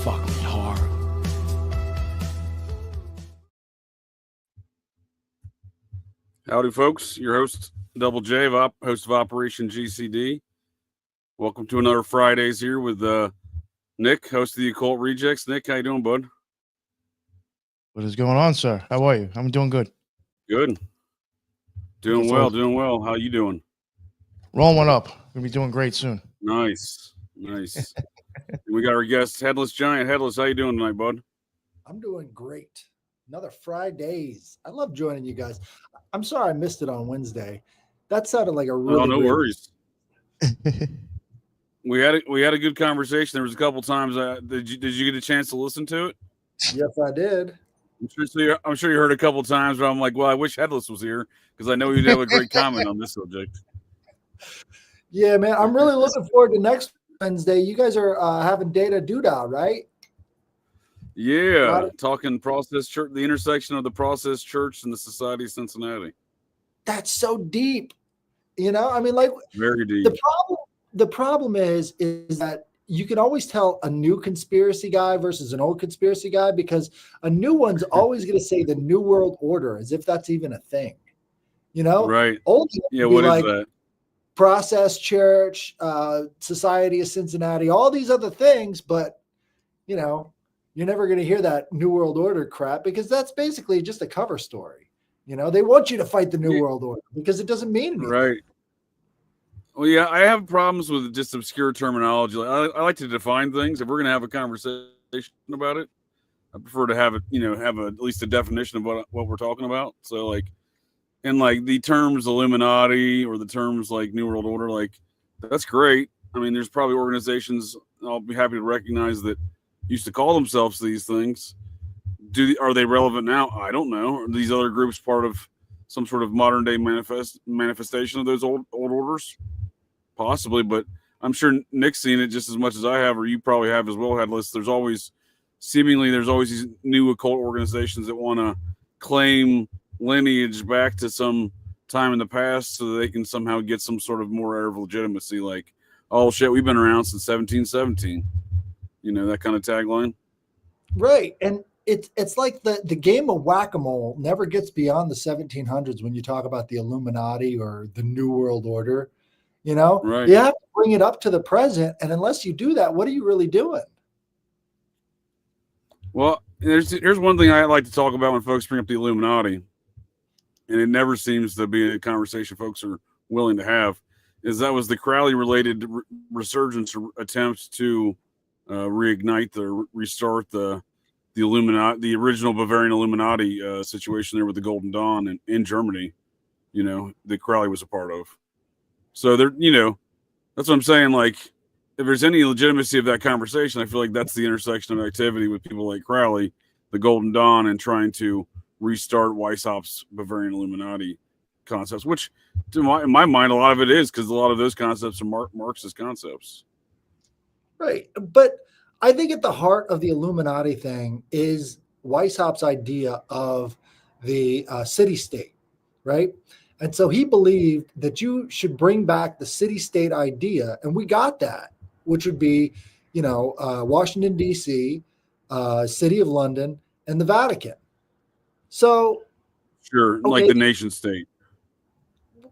fuck me hard. Howdy, folks. Your host, Double J, host of Operation GCD. Welcome to another Fridaze here with Nick, host of the Occult Rejects. Nick, how you doing, bud? What is going on, sir? How are you? I'm doing good. Good. Doing well. How you doing? Rolling up. Gonna be doing great soon. Nice. We got our guest, Headless Giant. Headless, how you doing tonight, bud? I'm doing great. Another Fridaze. I love joining you guys. I'm sorry I missed it on Wednesday. That sounded like a really no worries. We had a good conversation. There was a couple times. Did you get a chance to listen to it? Yes, I did. I'm sure you heard a couple times, but I'm like, well, I wish Headless was here because I know he'd have a great comment on this subject. Yeah, man. I'm really looking forward to next Wednesday. You guys are having Data Doodah, right? Yeah, talking process church, the intersection of the process church and the Society of Cincinnati. That's so deep. You know, I mean, like very deep. The problem is that you can always tell a new conspiracy guy versus an old conspiracy guy because a new one's always going to say the New World Order as if that's even a thing. You know, right? Old what is that? Process church, Society of Cincinnati, all these other things, but you know. You're never going to hear that New World Order crap because that's basically just a cover story. You know, they want you to fight the New World Order because it doesn't mean anything. Right. Well, yeah, I have problems with just obscure terminology. I like to define things. If we're going to have a conversation about it, I prefer to have it, at least a definition of what we're talking about. So, like, and like the terms Illuminati or the terms like New World Order, like that's great. I mean, there's probably organizations I'll be happy to recognize that used to call themselves these things. Are they relevant now? I don't know. Are these other groups part of some sort of modern day manifestation of those old orders? Possibly, but I'm sure Nick's seen it just as much as I have, or you probably have as well, Headless. There's always these new occult organizations that want to claim lineage back to some time in the past so that they can somehow get some sort of more air of legitimacy, like, oh shit, we've been around since 1717. You know, that kind of tagline. Right. And it's like the game of whack-a-mole never gets beyond the 1700s when you talk about the Illuminati or the New World Order. You know, right. You have to bring it up to the present. And unless you do that, what are you really doing? Well, here's one thing I like to talk about when folks bring up the Illuminati, and it never seems to be a conversation folks are willing to have, is that was the Crowley-related resurgence or attempts to reignite restart the Illuminati, the original Bavarian Illuminati situation there with the Golden Dawn in Germany, that Crowley was a part of. So there, that's what I'm saying. Like, if there's any legitimacy of that conversation, I feel like that's the intersection of activity with people like Crowley, the Golden Dawn, and trying to restart Weishaupt's Bavarian Illuminati concepts, which in my mind, a lot of it is because a lot of those concepts are Marxist concepts. Right. But I think at the heart of the Illuminati thing is Weishaupt's idea of the city-state, right? And so he believed that you should bring back the city-state idea, and we got that, which would be, Washington, D.C., City of London, and the Vatican. So, sure, like the nation-state.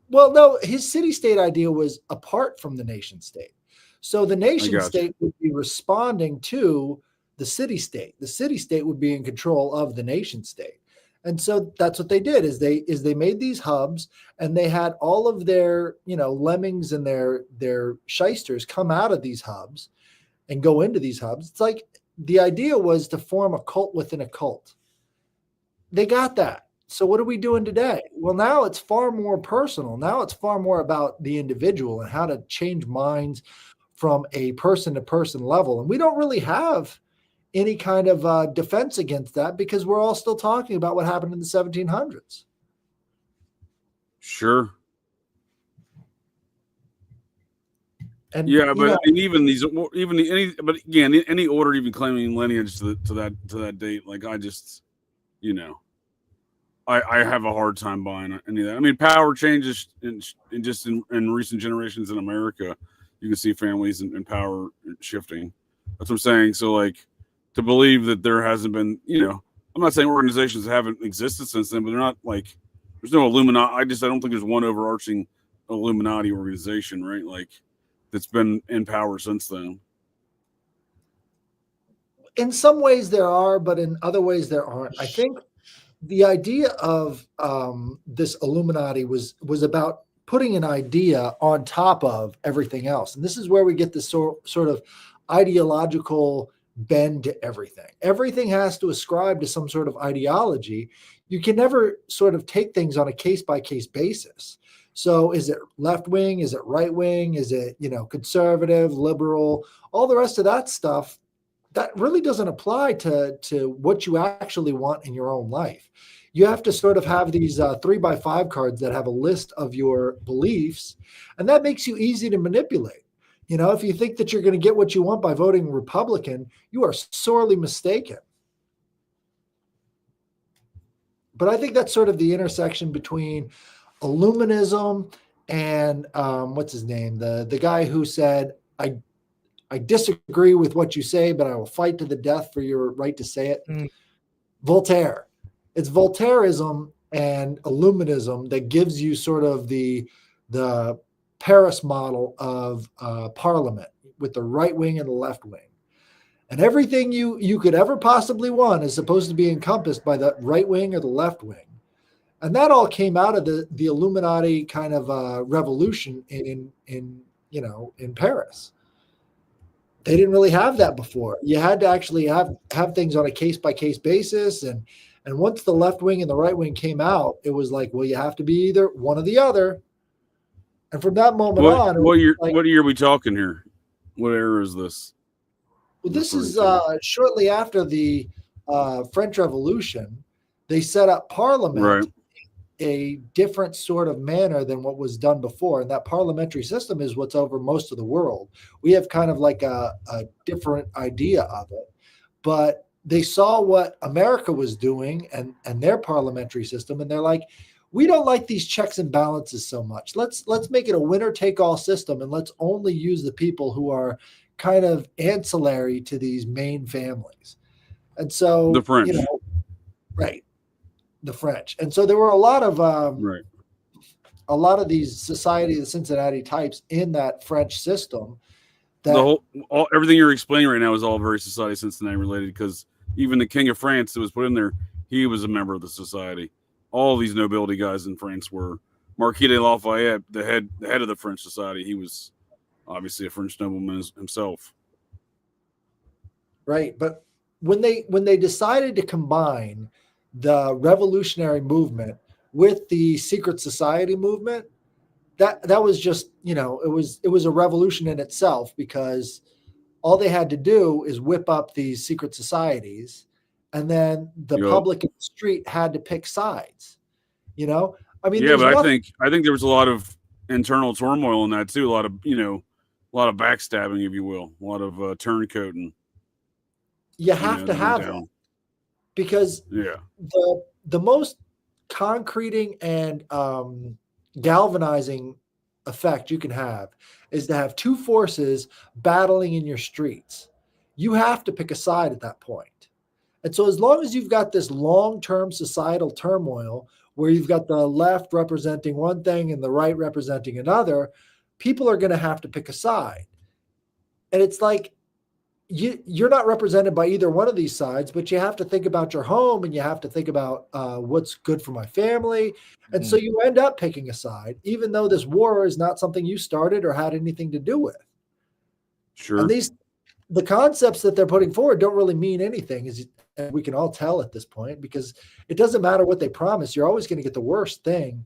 Well, no, his city-state idea was apart from the nation-state. So the nation-state would be responding to the city-state. The city-state would be in control of the nation-state. And so that's what they did is they made these hubs and they had all of their, lemmings and their shysters come out of these hubs and go into these hubs. It's like the idea was to form a cult within a cult. They got that. So what are we doing today? Well, now it's far more personal. Now it's far more about the individual and how to change minds from a person-to-person level. And we don't really have any kind of defense against that because we're all still talking about what happened in the 1700s. Sure. And yeah, but even any order even claiming lineage to that date, like I just, I have a hard time buying any of that. I mean, power changes in recent generations in America. You can see families and power shifting. That's what I'm saying. So, like, to believe that there hasn't been, I'm not saying organizations haven't existed since then, but they're not like, there's no Illuminati. I don't think there's one overarching Illuminati organization, right? Like that's been in power since then. In some ways there are, but in other ways there aren't. I think the idea of this Illuminati was about putting an idea on top of everything else. And this is where we get this sort of ideological bend to everything. Everything has to ascribe to some sort of ideology. You can never sort of take things on a case-by-case basis. So is it left-wing? Is it right-wing? Is it, conservative, liberal? All the rest of that stuff, that really doesn't apply to what you actually want in your own life. You have to sort of have these 3x5 cards that have a list of your beliefs, and that makes you easy to manipulate. If you think that you're going to get what you want by voting Republican, you are sorely mistaken. But I think that's sort of the intersection between Illuminism and what's his name? The guy who said, I disagree with what you say, but I will fight to the death for your right to say it. Voltaire. It's Voltaireism and Illuminism that gives you sort of the Paris model of parliament with the right wing and the left wing. And everything you could ever possibly want is supposed to be encompassed by the right wing or the left wing. And that all came out of the Illuminati kind of revolution in Paris. They didn't really have that before. You had to actually have things on a case-by-case basis. And once the left wing and the right wing came out, it was like, well, you have to be either one or the other. And from that moment on. What year are we talking here? What era is this? Well, this is shortly after the French Revolution. They set up parliament a different sort of manner than what was done before. And that parliamentary system is what's over most of the world. We have kind of like a different idea of it. But they saw what America was doing and their parliamentary system, and they're like, we don't like these checks and balances so much. Let's make it a winner-take-all system, and let's only use the people who are kind of ancillary to these main families. And so the French, the French. And so there were a lot of these Society of Cincinnati types in that French system. That everything you're explaining right now is all very Society of Cincinnati related, because even the King of France that was put in there, he was a member of the society. All these nobility guys in France were. Marquis de Lafayette, the head of the French society, he was obviously a French nobleman himself. Right, but when they decided to combine the revolutionary movement with the secret society movement, that was just, it was a revolution in itself, because all they had to do is whip up these secret societies, and then the public in the street had to pick sides. I mean, but I think there was a lot of internal turmoil in that too. A lot of backstabbing, if you will, a lot of turncoating. You have to have that, because the most concreting and galvanizing effect you can have is to have two forces battling in your streets. You have to pick a side at that point. And so as long as you've got this long-term societal turmoil where you've got the left representing one thing and the right representing another, people are going to have to pick a side. And it's like, you're not represented by either one of these sides, but you have to think about your home, and you have to think about what's good for my family. And so you end up picking a side, even though this war is not something you started or had anything to do with. Sure. And the concepts that they're putting forward don't really mean anything, and we can all tell at this point, because it doesn't matter what they promise. You're always going to get the worst thing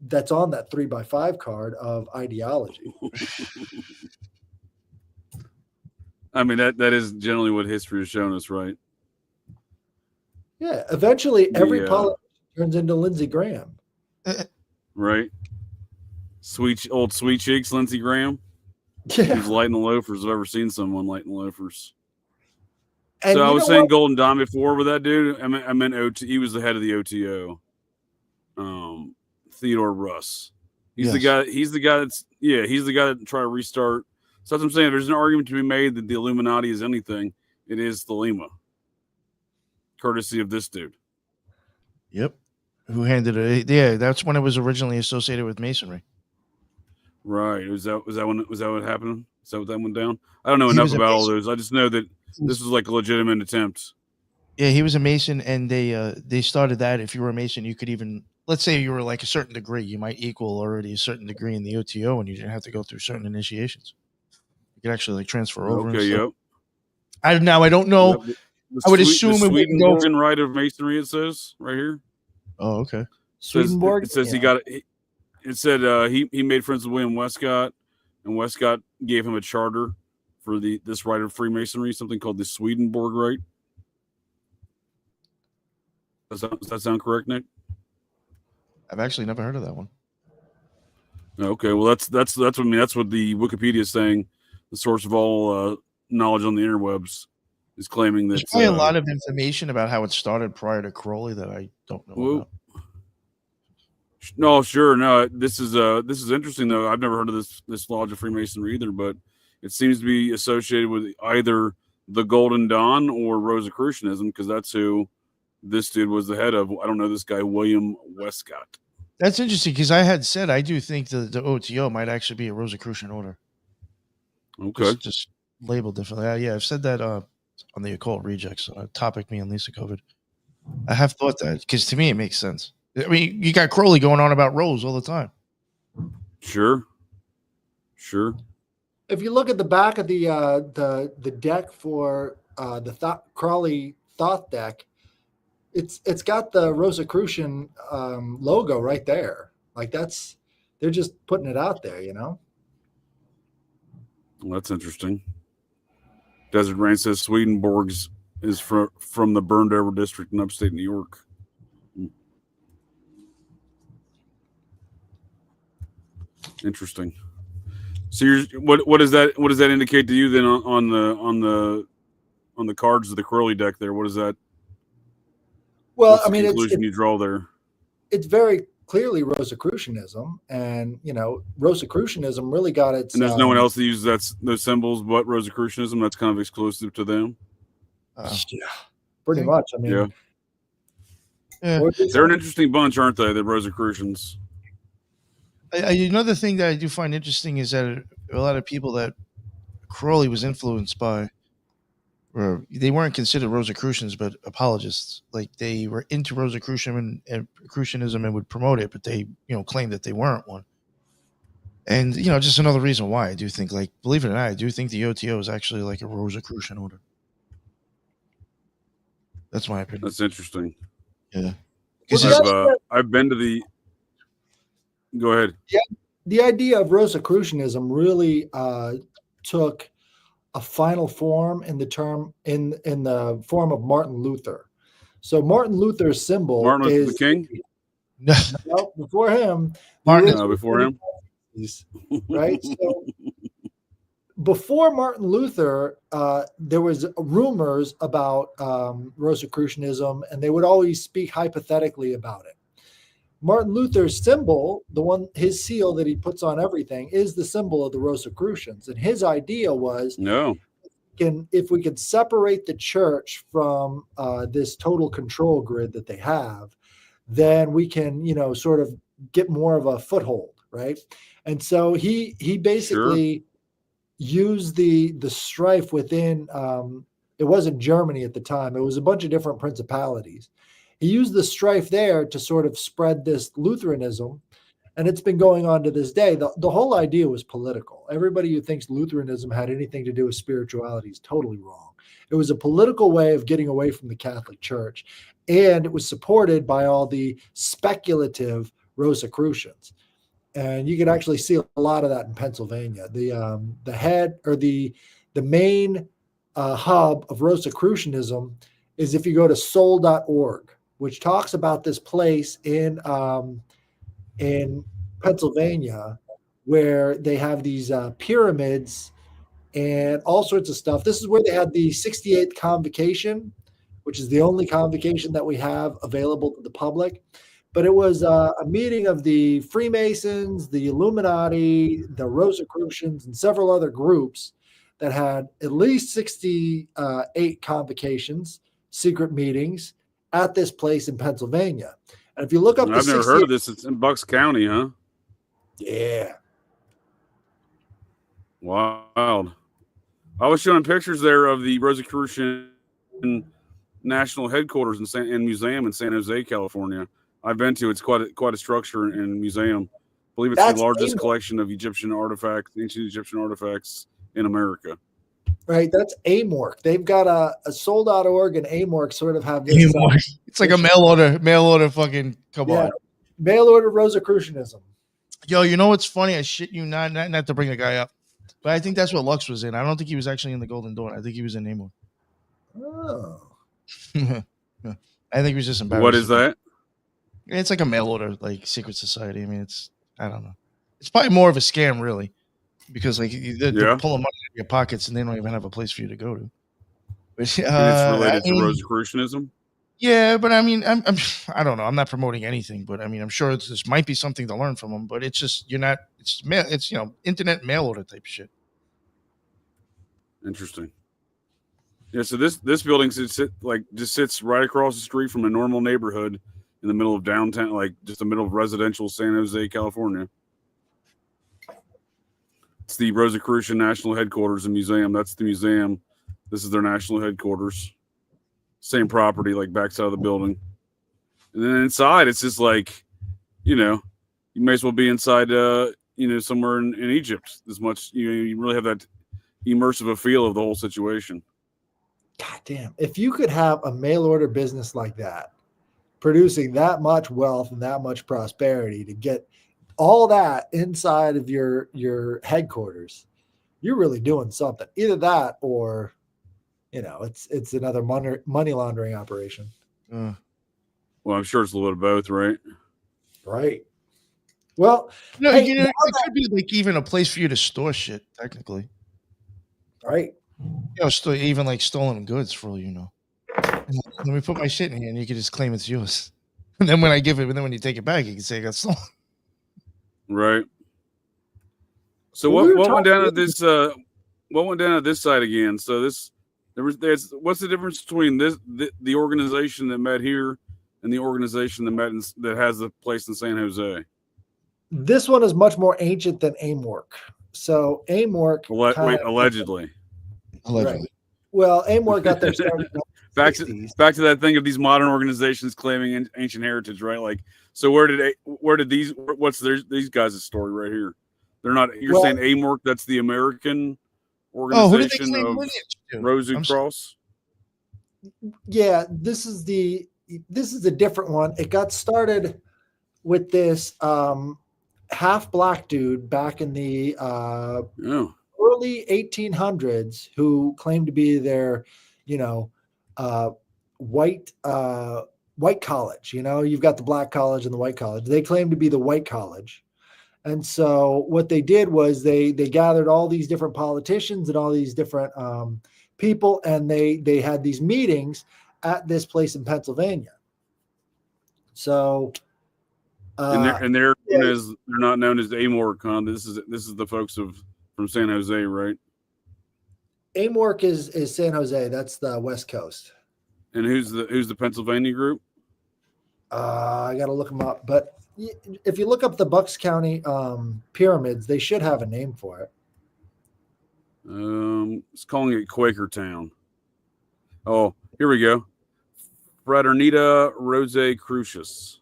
that's on that 3x5 card of ideology. I mean, that is generally what history has shown us, right? Yeah. Eventually, every politician turns into Lindsey Graham. Right. Sweet cheeks, Lindsey Graham. Yeah. He's lighting the loafers. I've ever seen someone lighting the loafers. And so I was saying Golden Dawn before with that dude. I meant OT. He was the head of the OTO. Theodore Russ. He's the guy. He's the guy that tried to restart. So that's what I'm saying. There's an argument to be made that the Illuminati is anything. it is Thelema, courtesy of this dude. Yep. Who handed it? Yeah, that's when it was originally associated with Masonry. Right. Was that what happened? Is that what that went down? I don't know enough about all those. I just know that this was like a legitimate attempt. Yeah, he was a Mason, and they started that. If you were a Mason, you could even, let's say you were like a certain degree, you might equal already a certain degree in the OTO, and you didn't have to go through certain initiations. You could actually like transfer over. Okay. Yep. I don't know. Yep. I would assume the it would go Swedenborgian rite of Masonry. It says right here. Oh, okay. Swedenborg. It says he got it. It said he made friends with William Westcott, and Westcott gave him a charter for this rite of Freemasonry, something called the Swedenborg rite. Does that sound correct, Nick? I've actually never heard of that one. Okay, well that's what the Wikipedia is saying. The source of all knowledge on the interwebs is claiming that there's probably a lot of information about how it started prior to Crowley that I don't know about. No, sure, no. This is interesting though. I've never heard of this lodge of Freemasonry either, but it seems to be associated with either the Golden Dawn or Rosicrucianism, because that's who this dude was the head of. I don't know this guy, William Westcott. That's interesting because I had said I do think the OTO might actually be a Rosicrucian order. Okay. Just labeled differently. Yeah, I've said that on the Occult Rejects topic, me and Lisa covered. I have thought that because to me it makes sense. I mean, you got Crowley going on about Rose all the time. Sure. If you look at the back of the deck for the Crowley Thought deck, it's got the Rosicrucian logo right there. Like they're just putting it out there, you know. Well, that's interesting. Desert Rain says Swedenborg's is from the burned over district in upstate New York. Interesting. So what does that indicate to you then on the cards of the Crowley deck there? What is that? Well, I mean, conclusion you draw there. It's very clearly Rosicrucianism, and you know, Rosicrucianism really got its. And there's no one else that uses those symbols but Rosicrucianism. That's kind of exclusive to them. Yeah, pretty much. I mean, yeah. They're an interesting bunch, aren't they? The Rosicrucians. Another thing that I do find interesting is that a lot of people that Crowley was influenced by, or they weren't considered Rosicrucians, but apologists. Like they were into Rosicrucianism and would promote it, but they, claimed that they weren't one. And, just another reason why I do think, like, believe it or not, I do think the OTO is actually like a Rosicrucian order. That's my opinion. That's interesting. Yeah. I've been to the. Go ahead. Yeah, the idea of Rosicrucianism really took a final form in the form of Martin Luther. So Martin Luther's symbol Martin Luther is the King. No, before him. Before him. Right. So before Martin Luther, there was rumors about Rosicrucianism, and they would always speak hypothetically about it. Martin Luther's symbol, his seal that he puts on everything, is the symbol of the Rosicrucians. And his idea was, if we could separate the church from this total control grid that they have, then we can, sort of get more of a foothold, right? And so he basically used the strife within. It wasn't Germany at the time; it was a bunch of different principalities. He used the strife there to sort of spread this Lutheranism, and it's been going on to this day. The whole idea was political. Everybody who thinks Lutheranism had anything to do with spirituality is totally wrong. It was a political way of getting away from the Catholic Church, and it was supported by all the speculative Rosicrucians. And you can actually see a lot of that in Pennsylvania. The head or the main hub of Rosicrucianism is if you go to soul.org, which talks about this place in Pennsylvania where they have these pyramids and all sorts of stuff. This is where they had the 68th convocation, which is the only convocation that we have available to the public. But it was a meeting of the Freemasons, the Illuminati, the Rosicrucians, and several other groups that had at least 68 convocations, secret meetings at this place in Pennsylvania. And if you look up, I've never heard of this. It's in Bucks County, huh? Yeah. Wild. I was showing pictures there of the Rosicrucian National Headquarters and Museum in San Jose, California. I've been to. It's quite a structure and museum. I believe it's the largest collection of Egyptian artifacts, ancient Egyptian artifacts in America. Right, that's AMORC. They've got a soul.org and AMORC sort of have this. It's like a mail order fucking come on. Mail order Rosicrucianism. Yo, you know what's funny? I shit you not to bring the guy up, but I think that's what Lux was in. I don't think he was actually in the Golden Dawn. I think he was in AMORC. Oh. I think he was just embarrassed. What is that? It's like a mail order, like secret society. I mean, I don't know. It's probably more of a scam, really, because like they're pulling money out of your pockets and they don't even have a place for you to go to. But, it's related to Rosicrucianism. Yeah, but I mean, I don't know. I'm not promoting anything, but I mean, I'm sure this might be something to learn from them. But it's just it's internet mail order type shit. Interesting. Yeah, so this building just sits right across the street from a normal neighborhood in the middle of downtown, like just the middle of residential San Jose, California. It's the Rosicrucian National Headquarters and Museum. That's the museum. This is their national headquarters. Same property, like backside of the building. And then inside, it's just like, you may as well be inside, somewhere in Egypt. As much, you really have that immersive a feel of the whole situation. God damn. If you could have a mail order business like that, producing that much wealth and that much prosperity to get all that inside of your headquarters, you're really doing something. Either that or, it's another money laundering operation. Well, I'm sure it's a little bit of both, right? Right. Well, it could be like even a place for you to store shit, technically. Right. Even like stolen goods for all you know. Let me put my shit in here and you can just claim it's yours. And then when I give it, and then when you take it back, you can say I got stolen. Right. So what went down at this? What went down at this side again? So what's the difference between the organization that met here and the organization that has the place in San Jose? This one is much more ancient than AMORC. So AMORC, allegedly. Right. Well, AMORC got their start in the back to that thing of these modern organizations claiming ancient heritage, right? Like, so what's these guys' story right here? They're not. You're saying AMORC? That's the American organization of Rosicrucian. Yeah, this is a different one. It got started with this half black dude back in the early 1800s who claimed to be their, white college. You've got the black college and the white college. They claimed to be the white college. And so what they did was they gathered all these different politicians and all these different people, and they had these meetings at this place in Pennsylvania. So they're not known as AMORC, huh? This is the folks from San Jose, right? AMORC is San Jose. That's the West Coast. And who's the Pennsylvania group? I got to look them up. But if you look up the Bucks County pyramids, they should have a name for it. It's calling it Quakertown. Oh, here we go. Fraternita Rosicrucis.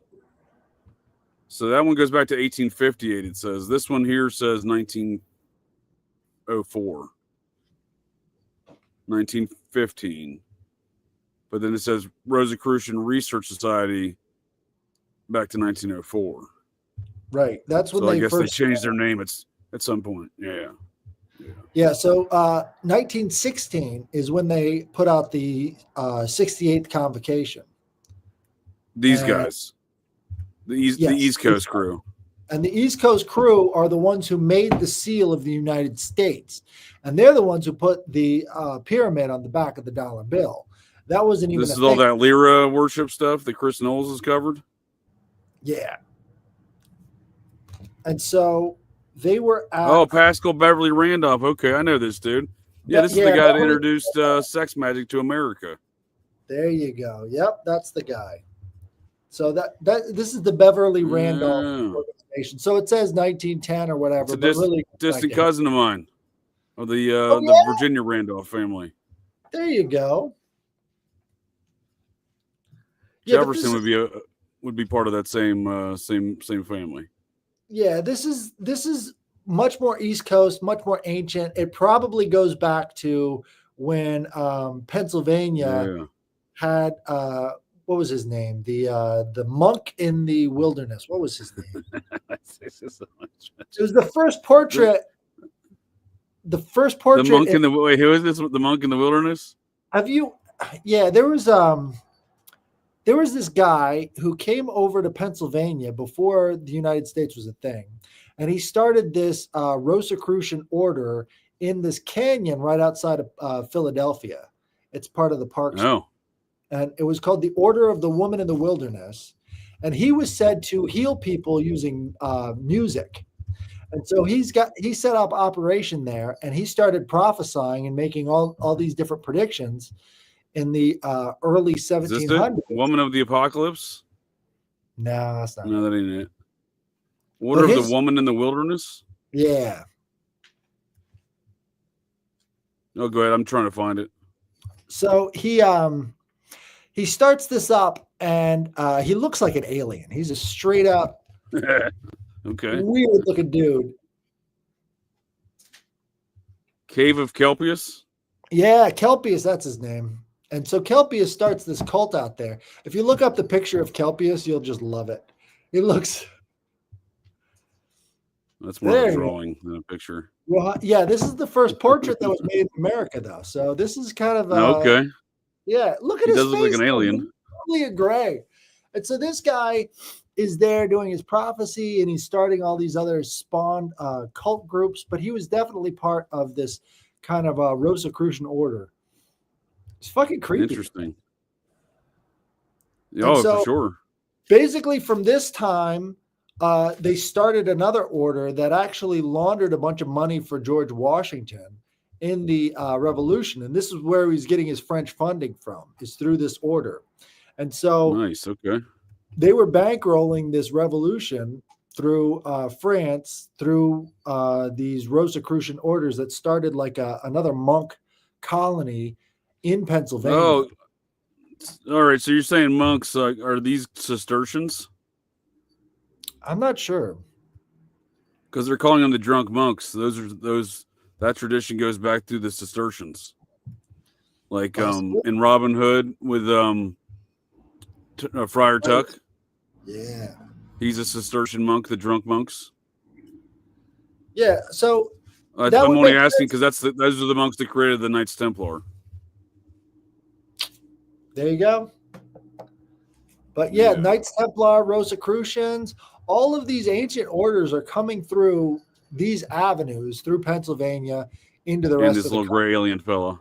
So that one goes back to 1858. It says this one here says 1904, 1915. But then it says Rosicrucian Research Society back to 1904. Right. That's when I guess they changed their name at some point. Yeah. So 1916 is when they put out the 68th convocation. These guys, the East Coast crew. And the East Coast crew are the ones who made the seal of the United States. And they're the ones who put the pyramid on the back of the dollar bill. That wasn't even. This is all that Lyra worship stuff that Chris Knowles has covered. Yeah. And so they were at. Oh, Pascal Beverly Randolph. Okay, I know this dude. Yeah, this is the guy that introduced sex magic to America. There you go. Yep, that's the guy. So this is the Beverly Randolph organization. So it says 1910 or whatever, but really distant cousin of mine, of the Virginia Randolph family. There you go. Jefferson would be part of that same family. Yeah, this is much more East Coast, much more ancient. It probably goes back to when Pennsylvania had what was his name? The monk in the wilderness. What was his name? It was the first portrait. The first portrait. The monk in the wait. Who is this? The monk in the wilderness? Have you? Yeah, there was this guy who came over to Pennsylvania before the United States was a thing, and he started this Rosicrucian order in this canyon right outside of Philadelphia. It's part of the park. Oh. And it was called the Order of the Woman in the Wilderness. And he was said to heal people using music. And so he set up operation there, and he started prophesying and making all these different predictions in the early 1700s. Is this Woman of the Apocalypse? No, that's not. No, that ain't it. Order of the Woman in the Wilderness? Yeah. Oh, go ahead. I'm trying to find it. So he starts this up, and he looks like an alien. He's a straight up weird looking dude. Cave of Kelpius? Yeah, Kelpius, that's his name. And so Kelpius starts this cult out there. If you look up the picture of Kelpius, you'll just love it. He looks... That's more of a drawing than a picture. Well, yeah, this is the first portrait that was made in America, though. So this is kind of... okay. Yeah, look at his face. He does look like an alien. Totally a gray. And so this guy is there doing his prophecy, and he's starting all these other spawned cult groups, but he was definitely part of this kind of Rosicrucian order. It's fucking creepy. Interesting. Oh, for sure. Basically, from this time, they started another order that actually laundered a bunch of money for George Washington in the Revolution. And this is where he's getting his French funding from, is through this order. And so nice. Okay. They were bankrolling this revolution through France, through these Rosicrucian orders that started like another monk colony in Pennsylvania. Oh, all right. So you're saying monks are these Cistercians? I'm not sure, because they're calling them the drunk monks. That tradition goes back through the Cistercians, like in Robin Hood with Friar Tuck. Yeah, he's a Cistercian monk. The drunk monks. Yeah, so I'm only asking because those are the monks that created the Knights Templar. There you go. But yeah, Knights Templar, Rosicrucians, all of these ancient orders are coming through these avenues through Pennsylvania into the rest of the this little gray alien fella.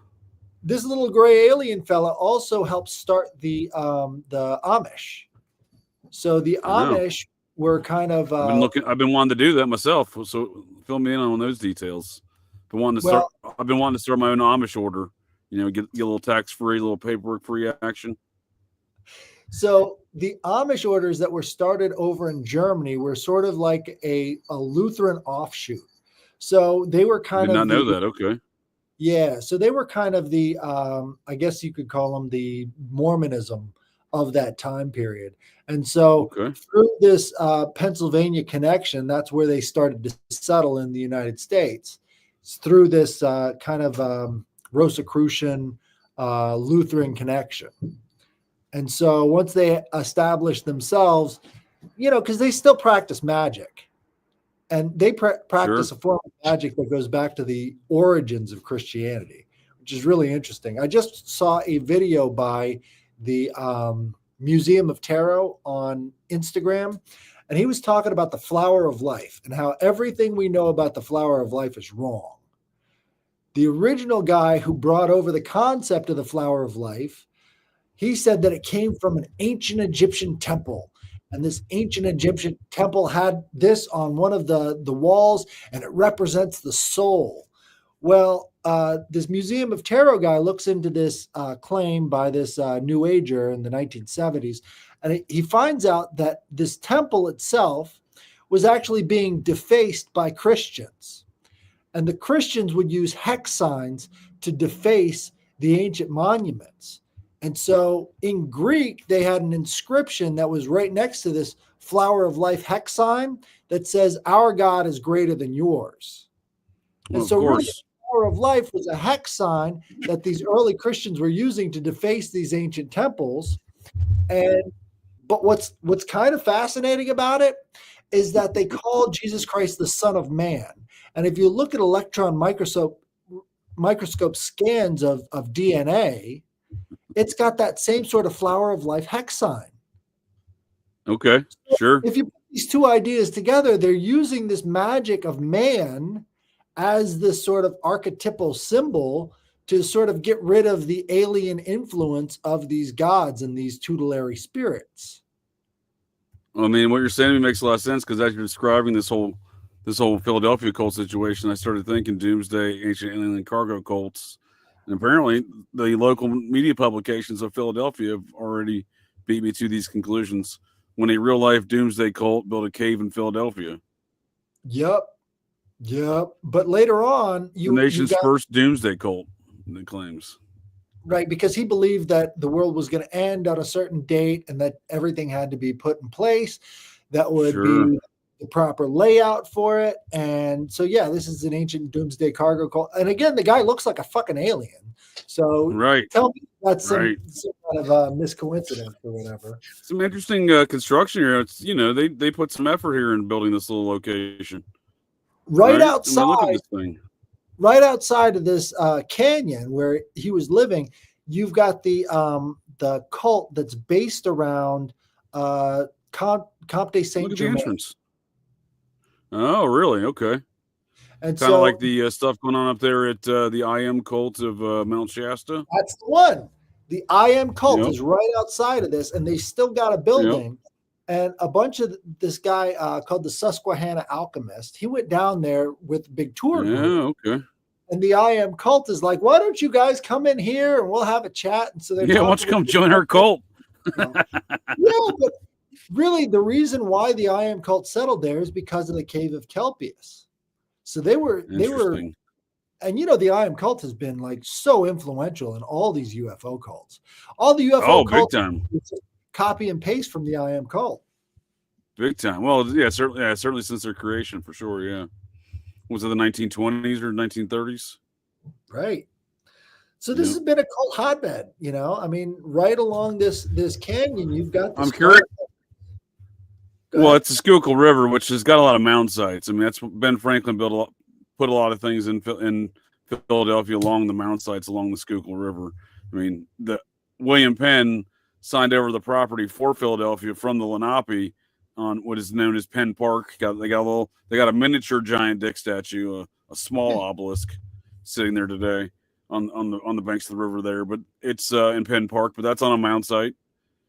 This little gray alien fella also helped start the Amish. So the Amish were kind of. I've been wanting to do that myself. So fill me in on those details. I've been wanting to start my own Amish order. You know, get a little tax-free, little paperwork-free action. So the Amish orders that were started over in Germany were sort of like a Lutheran offshoot. So they were kind of. I did not know that. Okay. Yeah. So they were kind of the, I guess you could call them the Mormonism of that time period. And so through this Pennsylvania connection, that's where they started to settle in the United States. It's through this kind of Rosicrucian Lutheran connection. And so once they established themselves, because they still practice magic, and they practice a form of magic that goes back to the origins of Christianity, which is really interesting. I just saw a video by the Museum of Tarot on Instagram, and he was talking about the flower of life and how everything we know about the flower of life is wrong. The original guy who brought over the concept of the flower of life, he said that it came from an ancient Egyptian temple. And this ancient Egyptian temple had this on one of the walls, and it represents the soul. Well, this Museum of Tarot guy looks into this claim by this New Ager in the 1970s, and he finds out that this temple itself was actually being defaced by Christians. And the Christians would use hex signs to deface the ancient monuments. And so in Greek, they had an inscription that was right next to this flower of life hex sign that says, "Our God is greater than yours." Well, and so of really, course. the flower of life was a hex sign that these early Christians were using to deface these ancient temples. But what's kind of fascinating about it is that they call Jesus Christ the Son of Man. And if you look at electron microscope scans of DNA, it's got that same sort of flower of life hex sign. Okay, sure. If you put these two ideas together, they're using this magic of man as this sort of archetypal symbol to sort of get rid of the alien influence of these gods and these tutelary spirits. I mean, what you're saying to me makes a lot of sense, because as you're describing this whole Philadelphia cult situation, I started thinking Doomsday, ancient alien cargo cults, and apparently the local media publications of Philadelphia have already beat me to these conclusions. When a real life Doomsday cult built a cave in Philadelphia. Yep. But later on, the nation's first Doomsday cult, it claims. Right, because he believed that the world was going to end on a certain date and that everything had to be put in place. That would be the proper layout for it. And so, yeah, this is an ancient Doomsday cargo cult. And again, the guy looks like a fucking alien. So tell me that's some kind of miscoincidence or whatever. Some interesting construction here. It's, they put some effort here in building this little location. Right outside. Look at this thing. Right outside of this canyon where he was living, you've got the cult that's based around Comte de Saint Germain. Oh, really? Okay. And kind of like the stuff going on up there at the I Am cult of Mount Shasta. That's the one. The I Am cult is right outside of this, and they still got a building. And a bunch of this guy called the Susquehanna Alchemist, he went down there with a big tour group. Okay. And the I Am cult is like, why don't you guys come in here and we'll have a chat? And so why don't you come join our cult? But really the reason why the I Am cult settled there is because of the cave of Kelpius. So they were, and the I Am cult has been like so influential in all these UFO cults. All the UFO cults, big time. Copy and paste from the I Am cult. Big time. Well, certainly since their creation, for sure. Yeah. Was it the 1920s or 1930s? Right. So this has been a cult hotbed, I mean, right along this canyon, you've got this. I'm curious. Well, it's the Schuylkill River, which has got a lot of mound sites. I mean, that's Ben Franklin put a lot of things in Philadelphia along the mound sites along the Schuylkill River. I mean, the William Penn signed over the property for Philadelphia from the Lenape on what is known as Penn Park. They got a miniature giant dick statue, a small obelisk sitting there today on the banks of the river there. But it's in Penn Park, but that's on a mound site.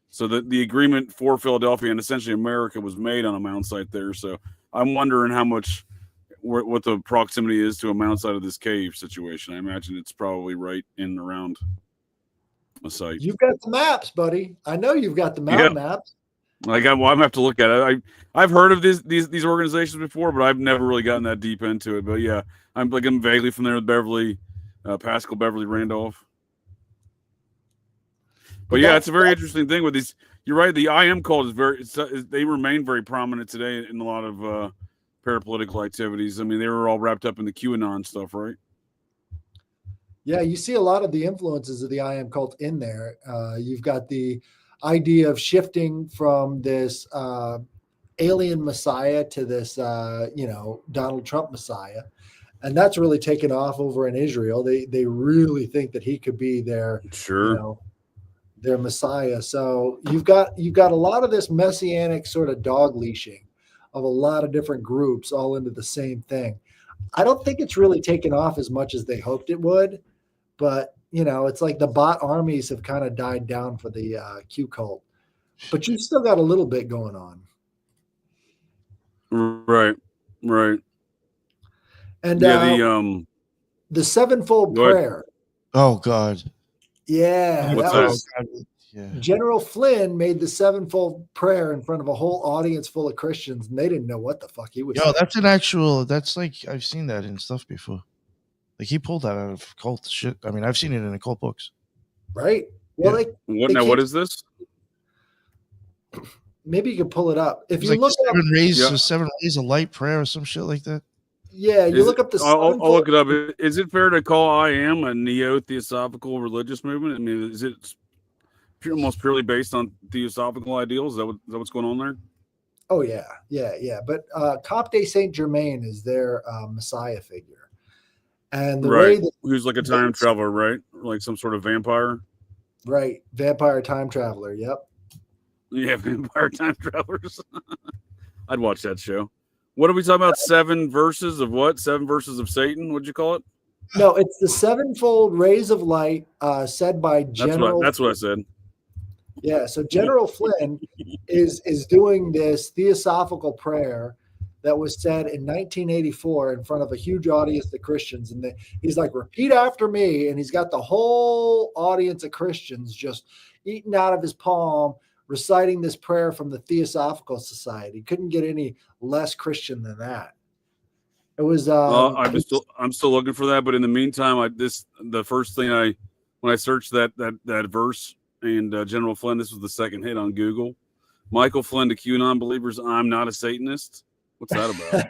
So the agreement for Philadelphia and essentially America was made on a mound site there. So I'm wondering what the proximity is to a mound site of this cave situation. I imagine it's probably right in and around a site. You've got the maps, buddy. I know you've got the maps. I'm gonna have to look at it. I've heard of these organizations before, but I've never really gotten that deep into it. But yeah, I'm vaguely familiar with Beverly, Pascal Beverly Randolph. But yeah, it's a very interesting thing with these. You're right. The I Am cult they remain very prominent today in a lot of parapolitical activities. I mean, they were all wrapped up in the QAnon stuff, right? Yeah, you see a lot of the influences of the I Am cult in there. You've got the idea of shifting from this alien messiah to this, Donald Trump messiah. And that's really taken off over in Israel. They really think that he could be their messiah. So you've got a lot of this messianic sort of dog leashing of a lot of different groups all into the same thing. I don't think it's really taken off as much as they hoped it would, but it's like the bot armies have kind of died down for the Q cult, but you've still got a little bit going on. Right. And The sevenfold prayer. Oh God. Yeah, What's that that? was Yeah. General Flynn made the sevenfold prayer in front of a whole audience full of Christians, and they didn't know what the fuck he was saying. That's an actual. That's like I've seen that in stuff before. Like he pulled that out of cult shit. I mean, I've seen it in the cult books. Right. Well, Yeah. What is this? Maybe you can pull it up. If It's you like look up, 7 rays of light prayer or some shit like that. yeah, you look up the I'll sevenfold. look it up. Is it fair to call I Am a neo-theosophical religious movement? I mean, is it almost purely based on theosophical ideals? Is that what's going on there? Oh yeah. But Comte Saint Germain is their Messiah figure, and the way that who's like a time traveler, right? Like some sort of vampire. Right, vampire time traveler. Yep. Yeah, vampire time travelers. I'd watch that show. What are we talking about? 7 verses of what? 7 verses of Satan? What'd you call it? No, it's the sevenfold rays of light, said by General. That's what I said. Yeah, so General Flynn is doing this theosophical prayer that was said in 1984 in front of a huge audience of Christians, and he's like, "Repeat after me," and he's got the whole audience of Christians just eating out of his palm, reciting this prayer from the Theosophical Society. Couldn't get any less Christian than that. It was. I'm still looking for that, but in the meantime, the first thing when I searched that verse and General Flynn, this was the second hit on Google. Michael Flynn to QAnon believers, I'm not a Satanist. What's that about?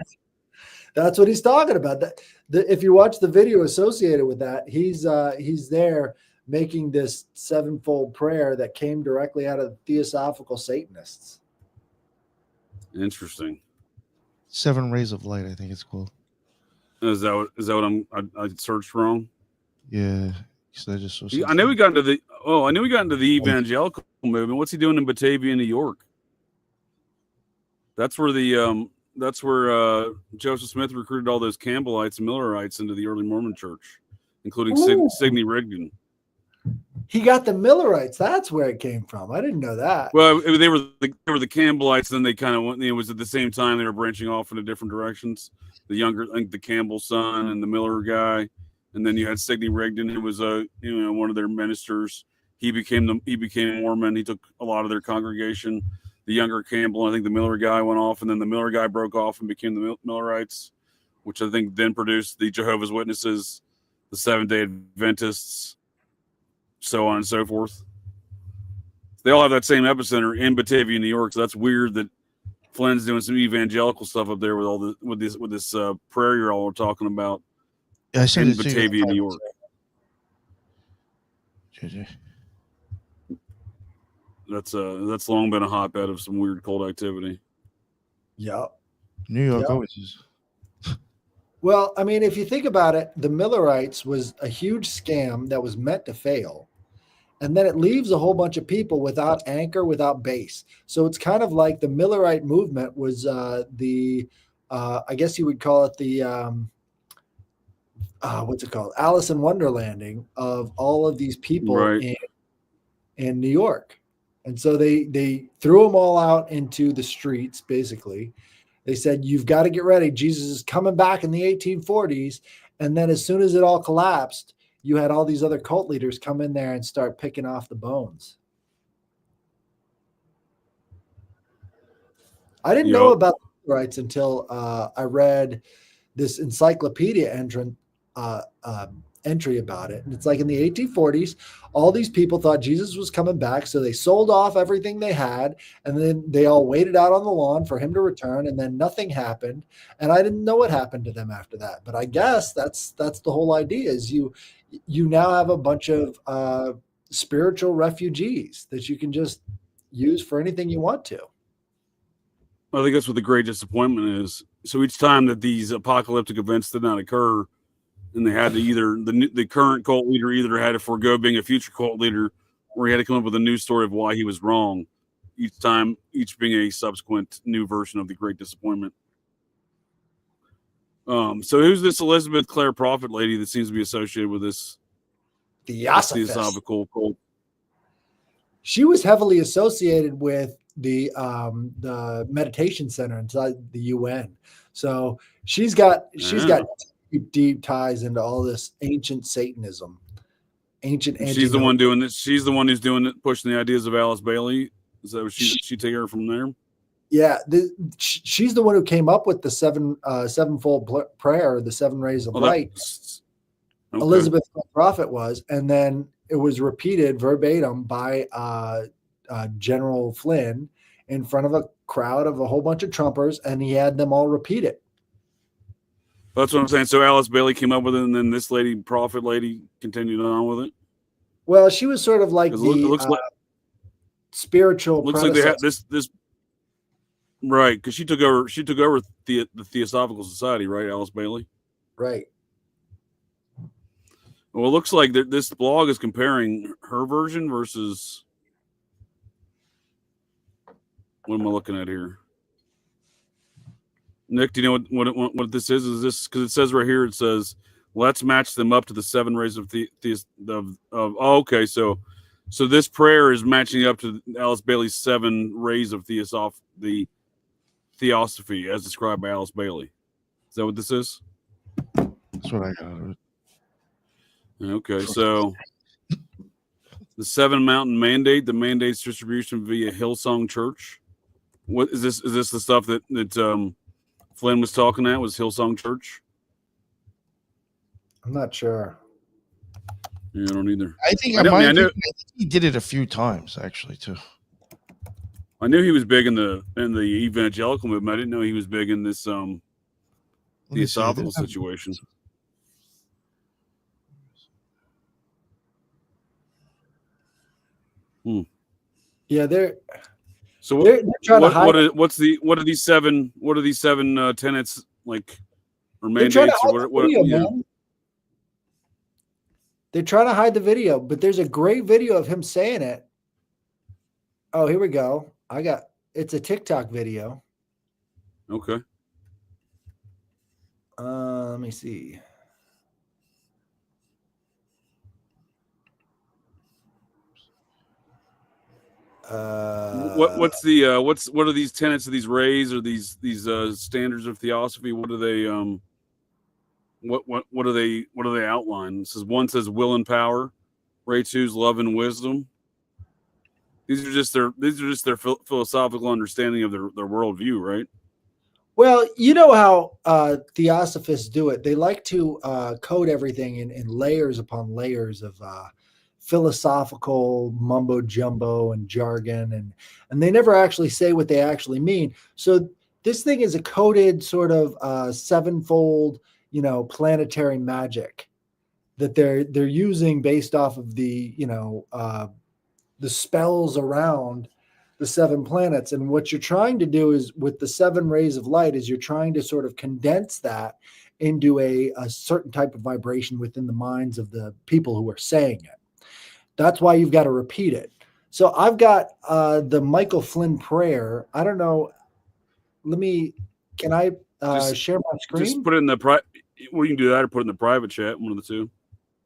That's what he's talking about. If you watch the video associated with that, he's there making this sevenfold prayer that came directly out of Theosophical Satanists. Interesting. 7 rays of light, I think it's called. Is that what I searched wrong? Yeah, I just saw I knew we got into the evangelical movement. What's he doing in Batavia, New York? That's where Joseph Smith recruited all those Campbellites and Millerites into the early Mormon church, including Sidney Rigdon. He got the Millerites. That's where it came from. I didn't know that. Well, they were the Campbellites. Then they kind of went. It was at the same time they were branching off into different directions. The younger, I think, the Campbell son and the Miller guy, and then you had Sidney Rigdon, who was one of their ministers. He became Mormon. He took a lot of their congregation. The younger Campbell, I think the Miller guy went off, and then the Miller guy broke off and became the Millerites, which I think then produced the Jehovah's Witnesses, the Seventh-day Adventists, so on and so forth. They all have that same epicenter in Batavia, New York. So that's weird that Flynn's doing some evangelical stuff up there with this prayer you're all talking about. Yeah, I said in Batavia, New York. That's long been a hotbed of some weird cult activity. Yeah. New York always is. Well, I mean, if you think about it, the Millerites was a huge scam that was meant to fail. And then it leaves a whole bunch of people without anchor, without base. So it's kind of like the Millerite movement was I guess you would call it the, what's it called? Alice in Wonderlanding of all of these people in New York. And so they threw them all out into the streets, basically. They said, you've got to get ready. Jesus is coming back in the 1840s. And then as soon as it all collapsed, you had all these other cult leaders come in there and start picking off the bones. I didn't know about the rights until I read this encyclopedia entry about it. And it's like in the 1840s, all these people thought Jesus was coming back. So they sold off everything they had. And then they all waited out on the lawn for him to return. And then nothing happened. And I didn't know what happened to them after that. But I guess that's the whole idea is you now have a bunch of spiritual refugees that you can just use for anything you want to. I think that's what the great disappointment is. So each time that these apocalyptic events did not occur, and they had to either the current cult leader either had to forego being a future cult leader, or he had to come up with a new story of why he was wrong. Each being a subsequent new version of the great disappointment. So who's this Elizabeth Clare Prophet lady that seems to be associated with this Theosophical cult? She was heavily associated with the meditation center inside the UN. So she's got deep ties into all this ancient Satanism, ancient. She's the one doing this. She's the one who's doing it, pushing the ideas of Alice Bailey. Is that what she take her from there? Yeah, she's the one who came up with the sevenfold prayer, the 7 rays of light. Okay. Elizabeth the prophet was, and then it was repeated verbatim by General Flynn in front of a crowd of a whole bunch of Trumpers, and he had them all repeat it. That's what I'm saying. So Alice Bailey came up with it, and then this lady, prophet lady, continued on with it. Well, she was sort of like the spiritual. Looks like they had this. Right, because she took over the Theosophical Society, right, Alice Bailey? Right. Well, it looks like this blog is comparing her version versus what am I looking at here? Nick, do you know what this is? Is this because it says right here? It says, "Let's match them up to the 7 rays of oh, okay, so this prayer is matching up to Alice Bailey's 7 rays of the Theosophy, as described by Alice Bailey. Is that what this is? That's what I got out of it. Okay, so the 7 Mountain Mandate, the mandate's distribution via Hillsong Church. What is this? Is this the stuff that Flynn was talking at? Was Hillsong Church? I'm not sure. Yeah, I don't either. I think he did it a few times actually too. I knew he was big in the evangelical movement. I didn't know he was big in this Theosophical situation. Yeah, they're trying to hide. What are these seven tenets like or mandates or what? They're trying to hide the video, but there's a great video of him saying it. Oh, here we go. It's a TikTok video. Okay. Let me see. What are these tenets of these rays or these standards of theosophy? What do they what do they outline? It says one says will and power, ray 2's love and wisdom. These are just their philosophical understanding of their worldview, right? Well, you know how theosophists do it. They like to code everything in layers upon layers of philosophical mumbo jumbo and jargon, and they never actually say what they actually mean. So this thing is a coded sort of 7-fold, planetary magic that they're using based off of the spells around the 7 planets. And what you're trying to do is with the 7 rays of light is you're trying to sort of condense that into a certain type of vibration within the minds of the people who are saying it. That's why you've got to repeat it. So I've got the Michael Flynn prayer. I don't know. Can I share my screen? Just put it in the private. Well, you can do that or put it in the private chat, one of the two.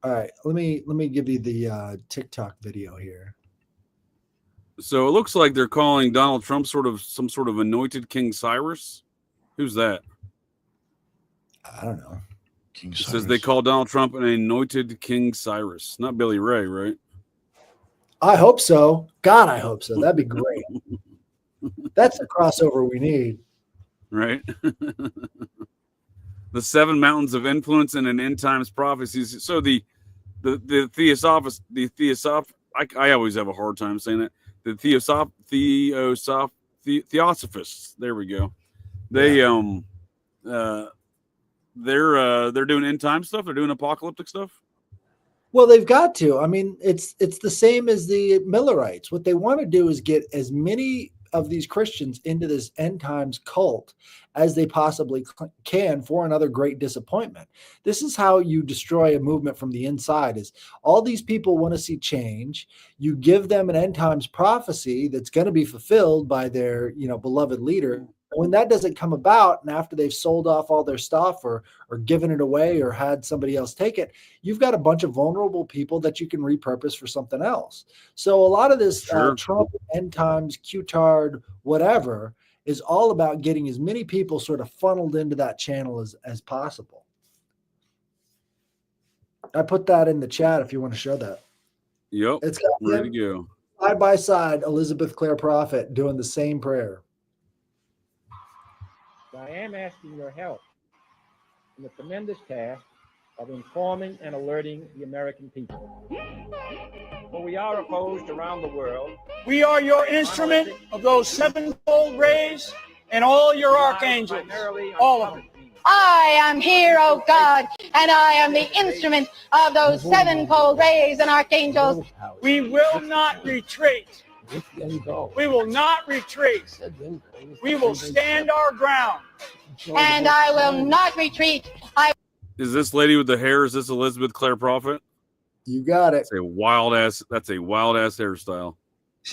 All right. Let me give you the TikTok video here. So it looks like they're calling Donald Trump some sort of anointed King Cyrus. Who's that? I don't know. King Cyrus. It says they call Donald Trump an anointed King Cyrus. Not Billy Ray, right? I hope so. God, I hope so. That'd be great. That's the crossover we need. Right? The 7 mountains of influence and an end times prophecies. So the I always have a hard time saying that. The Theosophists. There we go. They they're doing end time stuff. They're doing apocalyptic stuff. Well, they've got to. I mean, it's the same as the Millerites. What they want to do is get as many of these Christians into this end times cult as they possibly can for another great disappointment. This is how you destroy a movement from the inside. Is all these people want to see change. You give them an end times prophecy that's going to be fulfilled by their, beloved leader. When that doesn't come about, and after they've sold off all their stuff or given it away or had somebody else take it, you've got a bunch of vulnerable people that you can repurpose for something else. So a lot of this Trump, end times, Q-tard, whatever, is all about getting as many people sort of funneled into that channel as possible. I put that in the chat if you want to show that. Yep. It's got ready to go. Side by side, Elizabeth Clare Prophet doing the same prayer. I am asking your help in the tremendous task of informing and alerting the American people. For we are opposed around the world. We are your instrument of those sevenfold rays and all your archangels, all of them. I am here, O God, and I am the instrument of those sevenfold rays and archangels. We will not retreat. We will not retreat. We will stand our ground. And I will not retreat. Is this lady with the hair? Is this Elizabeth Clare Prophet? You got it. That's a wild ass hairstyle.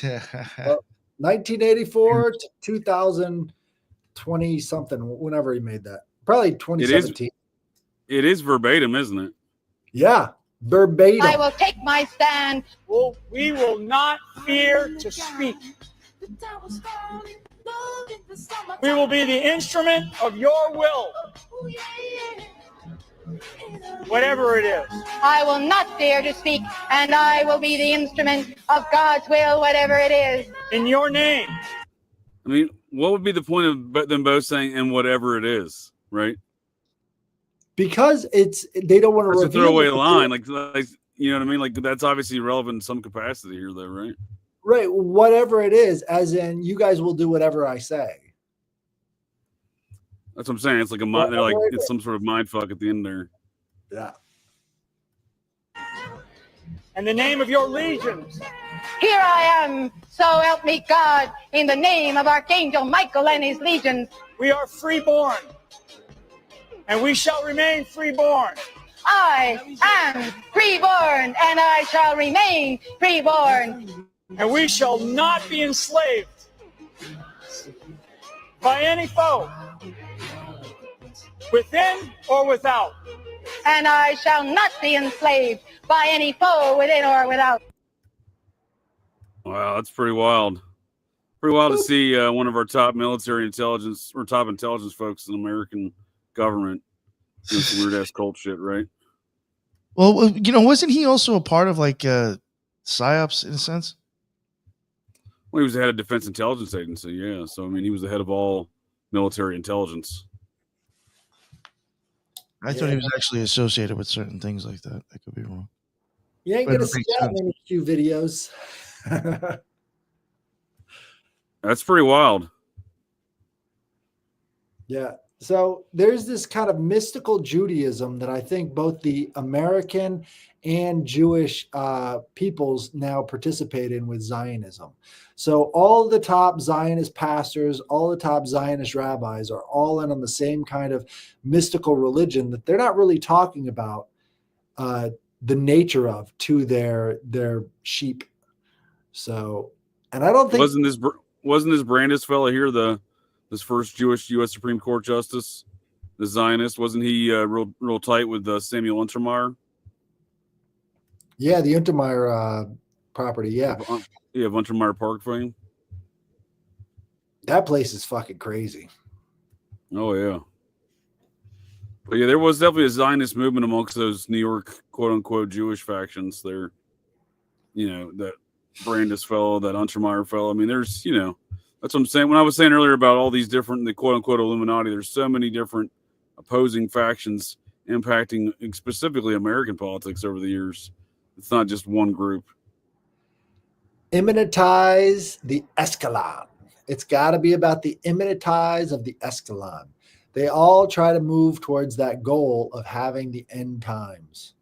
1984 to 2020 something, whenever he made that. Probably 2017. It is verbatim, isn't it? Yeah, verbatim. I will take my stand. We will not fear to speak. We will be the instrument of your will, whatever it is. I will not fear to speak, and I will be the instrument of God's will, whatever it is. In your name. I mean, what would be the point of them both saying "and whatever it is"? Right? Because they don't want to reveal a throwaway line, like you know what I mean. Like that's obviously relevant in some capacity here, though, right? Right, whatever it is, as in you guys will do whatever I say. That's what I'm saying. It's like they're like it's some sort of mind fuck at the end there. Yeah. In the name of your legions. Here I am, so help me God, in the name of Archangel Michael and his legions. We are freeborn, and we shall remain freeborn. I am freeborn, and I shall remain freeborn. And we shall not be enslaved by any foe, within or without. And I shall not be enslaved by any foe within or without. Wow, that's pretty wild. Pretty wild to see one of our top military intelligence or top intelligence folks in the American government doing some weird ass cult shit, right? Well, you know, wasn't he also a part of like PSYOPs in a sense? Well, he was the head of Defense Intelligence Agency, yeah. So I mean, he was the head of all military intelligence. I thought he was actually associated with certain things like that. I could be wrong. You ain't gonna see that many Q videos. That's pretty wild. Yeah. So there's this kind of mystical Judaism that I think both the American and Jewish peoples now participate in with Zionism. So all the top Zionist pastors, all the top Zionist rabbis are all in on the same kind of mystical religion that they're not really talking about the nature of to their sheep. So, and I don't think wasn't this Brandis fella here this first Jewish U.S. Supreme Court justice, the Zionist? Wasn't he real tight with Samuel Untermeyer? Yeah, the Untermeyer property. Yeah, Untermeyer Park fame. That place is fucking crazy. Oh yeah. But yeah, there was definitely a Zionist movement amongst those New York quote unquote Jewish factions there. You know, that Brandis fellow, that Untermeyer fellow. I mean, there's, you know, that's what I'm saying. When I was saying earlier about all these different, the quote unquote Illuminati, there's so many different opposing factions impacting specifically American politics over the years. It's not just one group. Immanentize the Escalon. It's got to be about the immanentize of the Escalon. They all try to move towards that goal of having the end times.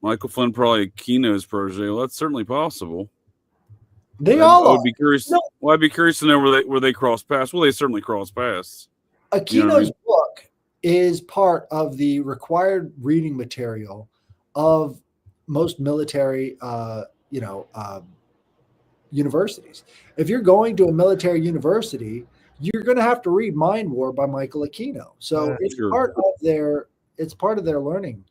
Michael Flynn probably Aquino's protege. Well, that's certainly possible. They all I would be curious. No. Well, I'd be curious to know where they cross paths. Well, they certainly cross paths. Aquino's book is part of the required reading material of most military, universities. If you're going to a military university, you're going to have to read Mind War by Michael Aquino. So it's part of their learning.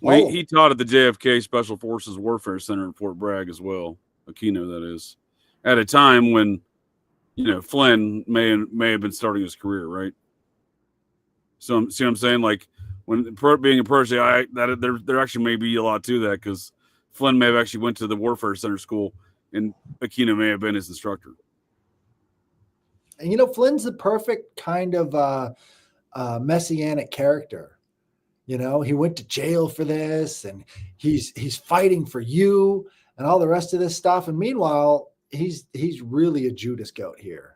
Well, he taught at the JFK Special Forces Warfare Center in Fort Bragg as well. Aquino, that is, at a time when, you know, Flynn may have been starting his career, right? So see what I'm saying? Like being a protege, there actually may be a lot to that, because Flynn may have actually went to the Warfare Center school, and Aquino may have been his instructor. And Flynn's the perfect kind of messianic character. He went to jail for this, and he's fighting for you and all the rest of this stuff. And meanwhile, he's really a Judas goat here.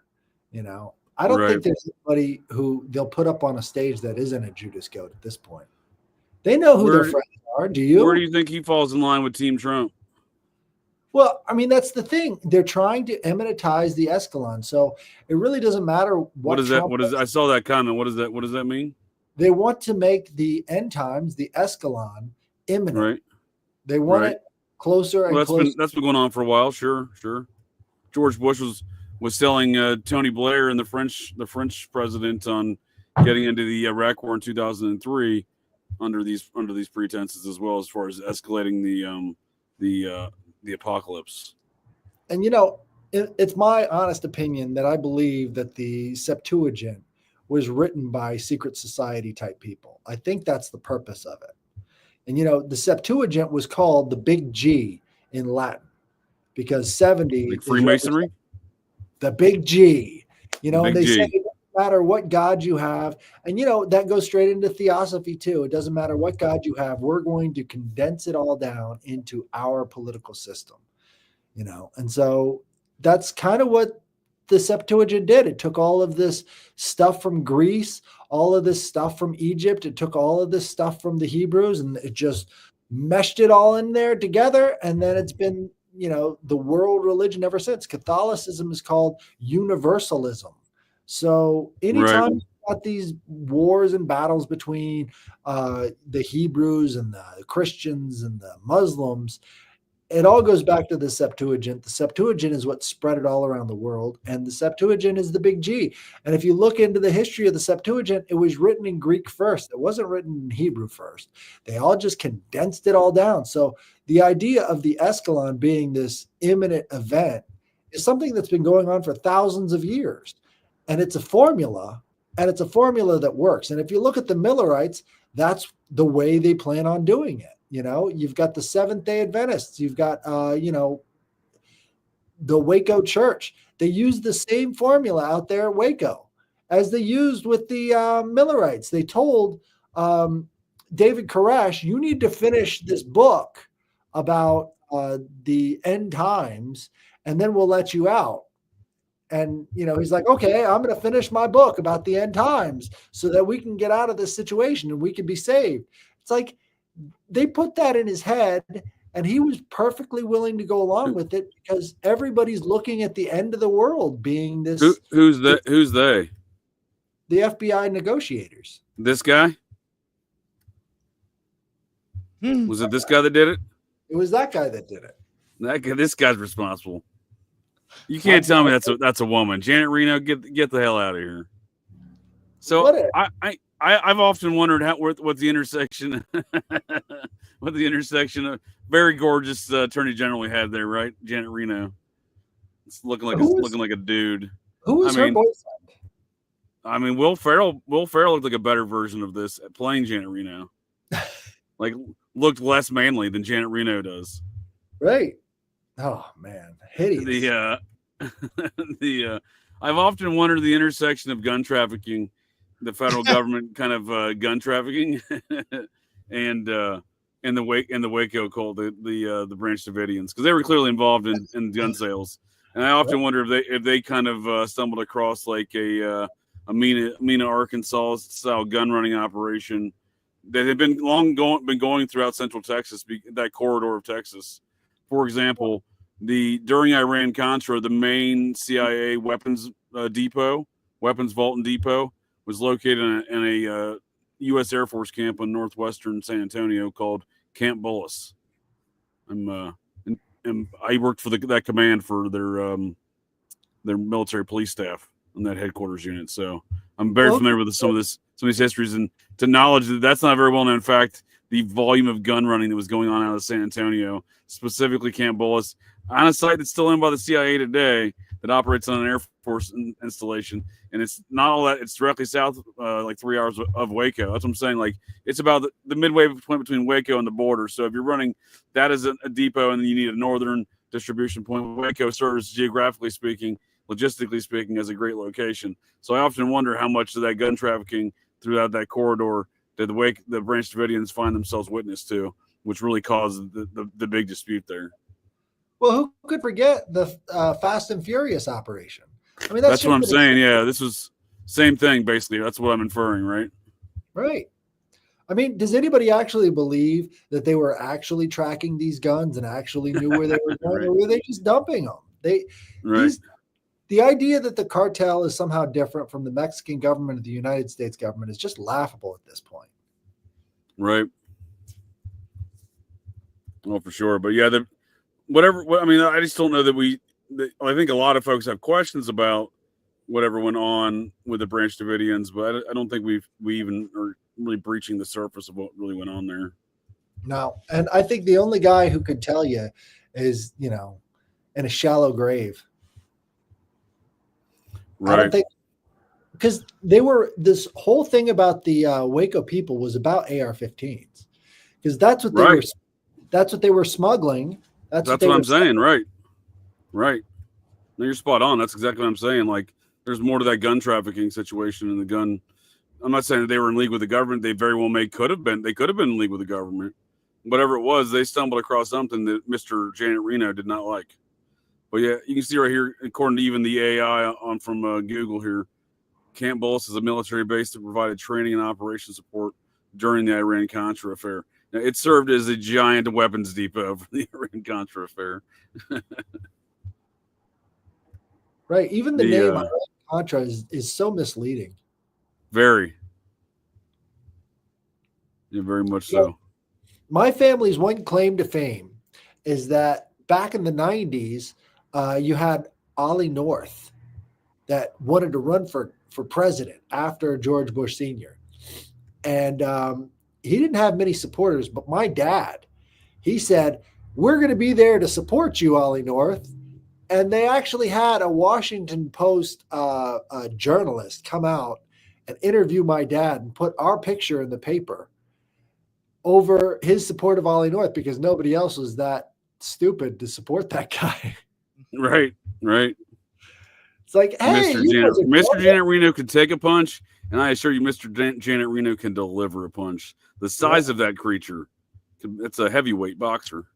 I don't think there's anybody who they'll put up on a stage that isn't a Judas goat at this point. They know who their friends are. Do you? Where do you think he falls in line with Team Trump? Well, I mean, that's the thing. They're trying to eminentize the Escalon, so it really doesn't matter what is that. What is? I saw that comment. What is that? What does that mean? They want to make the end times, the Escalon, imminent. Right. They want it closer and closer. That's been going on for a while. Sure. George Bush was selling Tony Blair and the French president on getting into the Iraq War in 2003 under these pretenses, as well, as far as escalating the apocalypse. And it's my honest opinion that I believe that the Septuagint was written by secret society type people. I think that's the purpose of it. And the Septuagint was called the Big G in Latin because 70 like Freemasonry. The Big G, and they say it doesn't matter what God you have. And, that goes straight into Theosophy too. It doesn't matter what God you have. We're going to condense it all down into our political system, and so that's kind of what the Septuagint did. It took all of this stuff from Greece, all of this stuff from Egypt. It took all of this stuff from the Hebrews, and it just meshed it all in there together. And then it's been, the world religion ever since. Catholicism is called universalism. So anytime you've got these wars and battles between the Hebrews and the Christians and the Muslims, it all goes back to the Septuagint. The Septuagint is what spread it all around the world, and the Septuagint is the Big G. And if you look into the history of the Septuagint, it was written in Greek first. It wasn't written in Hebrew first. They all just condensed it all down. So the idea of the Escalon being this imminent event is something that's been going on for thousands of years. And it's a formula, and it's a formula that works. And if you look at the Millerites, that's the way they plan on doing it. You've got the Seventh-day Adventists. You've got, the Waco Church. They use the same formula out there at Waco as they used with the Millerites. They told David Koresh, you need to finish this book about the end times, and then we'll let you out. And, he's like, okay, I'm going to finish my book about the end times so that we can get out of this situation and we can be saved. It's like, they put that in his head, and he was perfectly willing to go along with it because everybody's looking at the end of the world being this. Who's they? The FBI negotiators. This guy? Was it this guy that did it? It was that guy that did it. This guy's responsible. You can't tell me that's a woman. Janet Reno, get the hell out of here. So I've often wondered what the intersection, of very gorgeous Attorney General we had there, right? Janet Reno. It's looking like a dude. Who was her boyfriend? I mean, Will Ferrell looked like a better version of this at playing Janet Reno. Like looked less manly than Janet Reno does. Right. Oh man, hideous. I've often wondered the intersection of gun trafficking, the federal government kind of gun trafficking, and the Waco Occult, the Branch Davidians, because they were clearly involved in gun sales. And I often wonder if they kind of stumbled across like a Mena, Arkansas style gun running operation that had been going throughout Central Texas, that corridor of Texas. For example, during Iran Contra, the main CIA weapons vault and depot was located in a U.S. Air Force camp in northwestern San Antonio called Camp Bullis. I worked for that command for their military police staff on that headquarters unit, so I'm very familiar with some of these histories, and to knowledge that's not a very well known fact. The volume of gun running that was going on out of San Antonio, specifically Camp Bullis, on a site that's still owned by the CIA today, that operates on an Air Force installation, and it's not all that. It's directly south, like 3 hours of Waco. That's what I'm saying. Like it's about the midway point between Waco and the border. So if you're running that as a depot, and then you need a northern distribution point, Waco serves, geographically speaking, logistically speaking, as a great location. So I often wonder how much of that gun trafficking throughout that corridor did the Branch Davidians find themselves witness to, which really caused the big dispute there. Well, who could forget the Fast and Furious operation? I mean, that's what I'm saying. Yeah, this was same thing basically. That's what I'm inferring, right? Right. I mean, does anybody actually believe that they were actually tracking these guns and actually knew where they were going, Right. or were they just dumping them? The idea that the cartel is somehow different from the Mexican government or the United States government is just laughable at this point. Right. Well, for sure. But yeah, I mean, I just don't know that I think a lot of folks have questions about whatever went on with the Branch Davidians, but I don't think we even are really breaching the surface of what really went on there. No. And I think the only guy who could tell you is, in a shallow grave. Right. I don't think, because this whole thing about the Waco people was about AR-15s, because that's what they were smuggling. That's what I'm saying. Right. No, you're spot on. That's exactly what I'm saying. Like, there's more to that gun trafficking situation and the gun. I'm not saying that they were in league with the government. They very well could have been. They could have been in league with the government. Whatever it was, they stumbled across something that Mr. Janet Reno did not like. But yeah, you can see right here, according to even the AI from Google here, Camp Bullis is a military base that provided training and operation support during the Iran-Contra affair. Now, it served as a giant weapons depot for the Iran-Contra affair. Right. Even the name Iran-Contra is so misleading. Very. Yeah, very much so. My family's one claim to fame is that back in the 90s, you had Ollie North that wanted to run for president after George Bush Sr. And he didn't have many supporters, but my dad, he said, "We're going to be there to support you, Ollie North." And they actually had a Washington Post journalist come out and interview my dad and put our picture in the paper over his support of Ollie North, because nobody else was that stupid to support that guy. Right. It's like, hey, Mr. Janet Reno can take a punch, and I assure you, Mr. Janet Reno can deliver a punch. The size of that creature, it's a heavyweight boxer.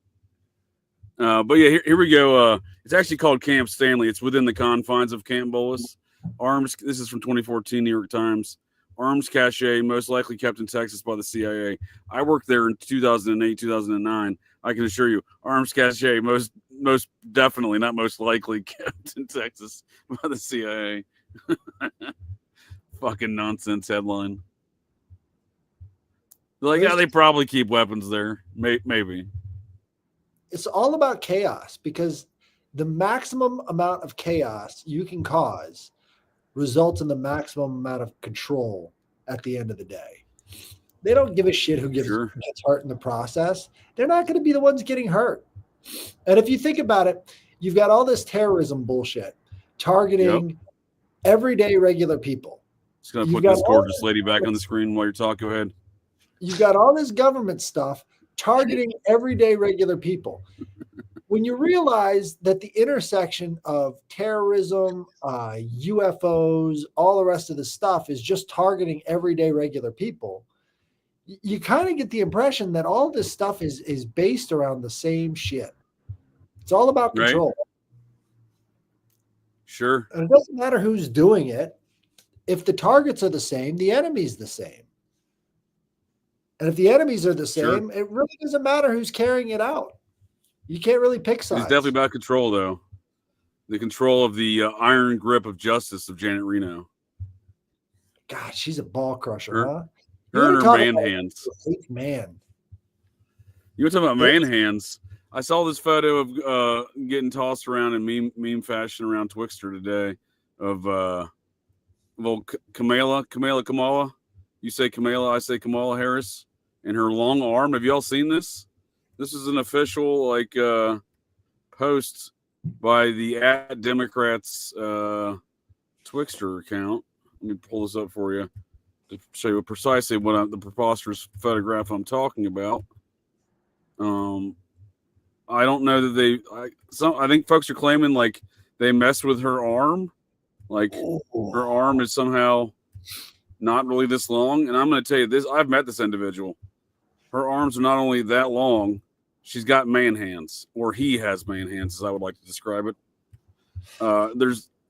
But yeah, here we go. It's actually called Camp Stanley. It's within the confines of Camp Bullis. Arms. This is from 2014 New York Times. Arms cache most likely kept in Texas by the CIA. I worked there in 2008, 2009. I can assure you, arms cache most definitely, not most likely, kept in Texas by the CIA. Fucking nonsense headline. Like, yeah, they probably keep weapons there. Maybe. It's all about chaos, because the maximum amount of chaos you can cause results in the maximum amount of control at the end of the day. They don't give a shit who gets hurt in the process. They're not going to be the ones getting hurt. And if you think about it, you've got all this terrorism bullshit targeting everyday regular people. Just going to put this gorgeous lady back on the screen while you're talking. Go ahead. You've got all this government stuff targeting everyday regular people. When you realize that the intersection of terrorism, UFOs, all the rest of the stuff is just targeting everyday regular people, you kind of get the impression that all this stuff is based around the same shit. It's all about control. Right. Sure. And it doesn't matter who's doing it. If the targets are the same, the enemy's the same. And if the enemies are the same, it really doesn't matter who's carrying it out. You can't really pick sides. It's definitely about control, though. The control of the iron grip of justice of Janet Reno. God, she's a ball crusher, huh? Her and her man hands. Man. You were talking about man hands. I saw this photo of getting tossed around in meme fashion around Twixter today of Kamala. You say Kamala, I say Kamala Harris, and her long arm. Have you all seen this? This is an official post by the Democrats Twixter account. Let me pull this up for you to show you precisely what the preposterous photograph I'm talking about. I don't know that I think folks are claiming like they messed with her arm, like her arm is somehow not really this long. And I'm going to tell you this: I've met this individual. Her arms are not only that long, she's got man hands, or he has man hands, as I would like to describe it.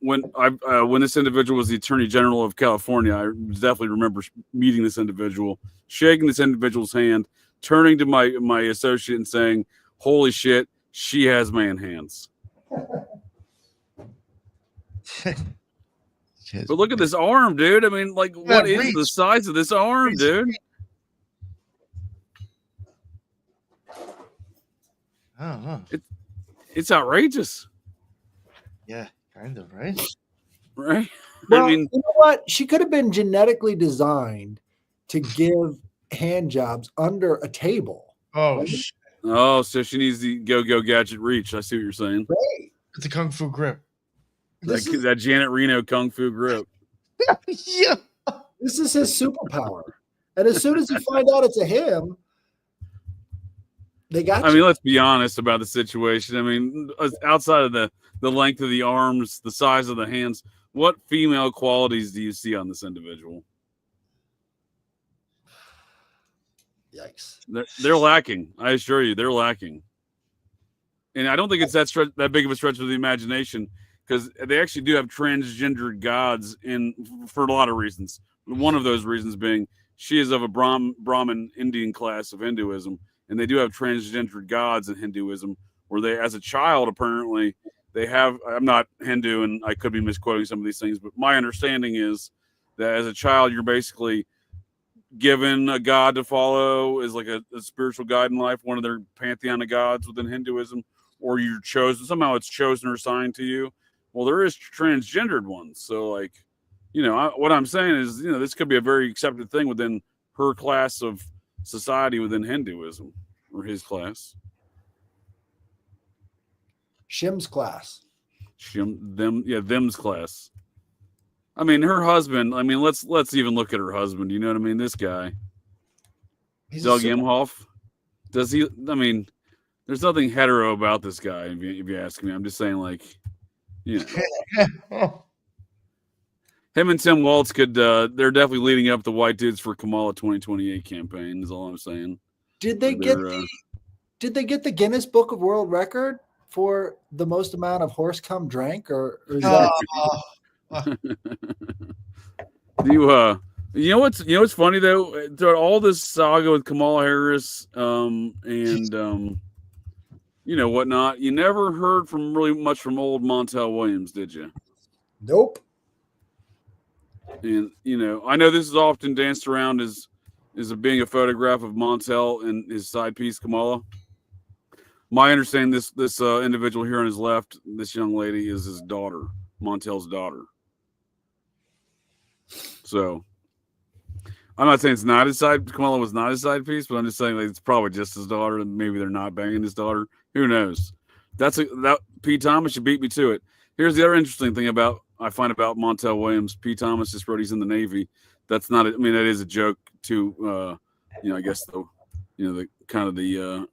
When this individual was the Attorney General of California, I definitely remember meeting this individual, shaking this individual's hand, turning to my associate and saying, "Holy shit, she has man hands." But look at this arm, dude. I mean, like, what is the size of this arm, dude? I don't know. It's outrageous. Yeah, kind of, right? Right? Well, I mean, you know what? She could have been genetically designed to give hand jobs under a table. Oh, so she needs the go gadget reach. I see what you're saying. Right. it's a kung fu grip. That Janet Reno kung fu grip. Yeah. This is his superpower. And as soon as you find out it's a him, they got I mean, let's be honest about the situation. I mean, outside of the length of the arms, the size of the hands, what female qualities do you see on this individual? Yikes. They're lacking. I assure you, they're lacking. And I don't think it's that big of a stretch of the imagination, because they actually do have transgendered gods for a lot of reasons. One of those reasons being she is of a Brahmin Indian class of Hinduism, and they do have transgendered gods in Hinduism, where they, as a child, apparently, they have, I'm not Hindu, and I could be misquoting some of these things, but my understanding is that as a child, you're basically given a god to follow as like a spiritual guide in life, one of their pantheon of gods within Hinduism, or you're chosen, somehow it's chosen or assigned to you. Well, there is transgendered ones. So, like, you know, what I'm saying is, you know, this could be a very accepted thing within her class of society within Hinduism, or his class. Shim's class. Them's class. I mean, her husband, I mean, let's even look at her husband. You know what I mean? This guy, Doug Emhoff. Does he, I mean, there's nothing hetero about this guy, if you ask me. I'm just saying, like, you know. Him and Tim Waltz could, they're definitely leading up the White Dudes for Kamala 2028 campaign, is all I'm saying. Did they get the Guinness Book of World Record for the most amount of horse cum drank, or is that... You know what's funny though? Throughout all this saga with Kamala Harris, and you know whatnot, you never heard from really much from old Montel Williams, did you? Nope. And you know, I know this is often danced around as being a photograph of Montel and his side piece Kamala. My understanding, this individual here on his left, this young lady, is his daughter, Montel's daughter. So I'm not saying it's not his side. Kamala was not his side piece, but I'm just saying, like, it's probably just his daughter, and maybe they're not banging his daughter. Who knows? That Pete Thomas, you beat me to it. Here's the other interesting thing I find about Montel Williams. Pete Thomas just wrote he's in the Navy. That's not. I mean, that is a joke to, you know. I guess the kind of the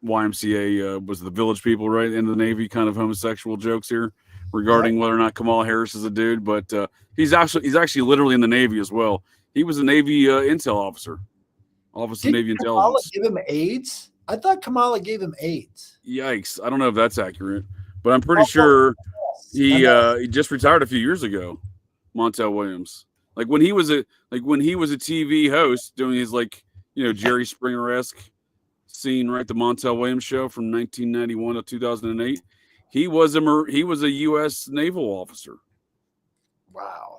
YMCA was the Village People, right? In the Navy, kind of homosexual jokes here regarding whether or not Kamala Harris is a dude, but he's actually literally in the Navy as well. He was a Navy intel officer, Office of Navy Intelligence. Did Kamala give him AIDS? I thought Kamala gave him AIDS. Yikes! I don't know if that's accurate, but I'm pretty sure he just retired a few years ago. Montel Williams, like when he was a TV host doing his, like, you know, Jerry Springer-esque scene, right? The Montel Williams Show from 1991 to 2008. He was a U.S. naval officer. Wow.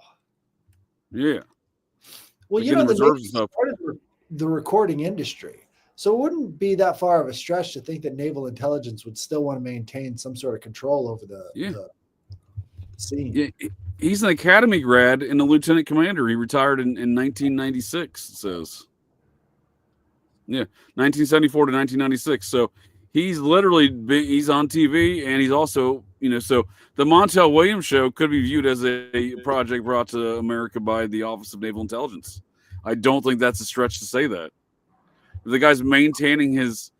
Yeah. Well, you know, the Navy started the recording industry, so it wouldn't be that far of a stretch to think that naval intelligence would still want to maintain some sort of control over the scene. Yeah, he's an academy grad and a lieutenant commander. He retired in 1996. It says. Yeah, 1974 to 1996. So he's literally he's on TV, and he's also so the Montel Williams show could be viewed as a project brought to America by the Office of Naval Intelligence. I don't think that's a stretch to say that. If the guy's maintaining his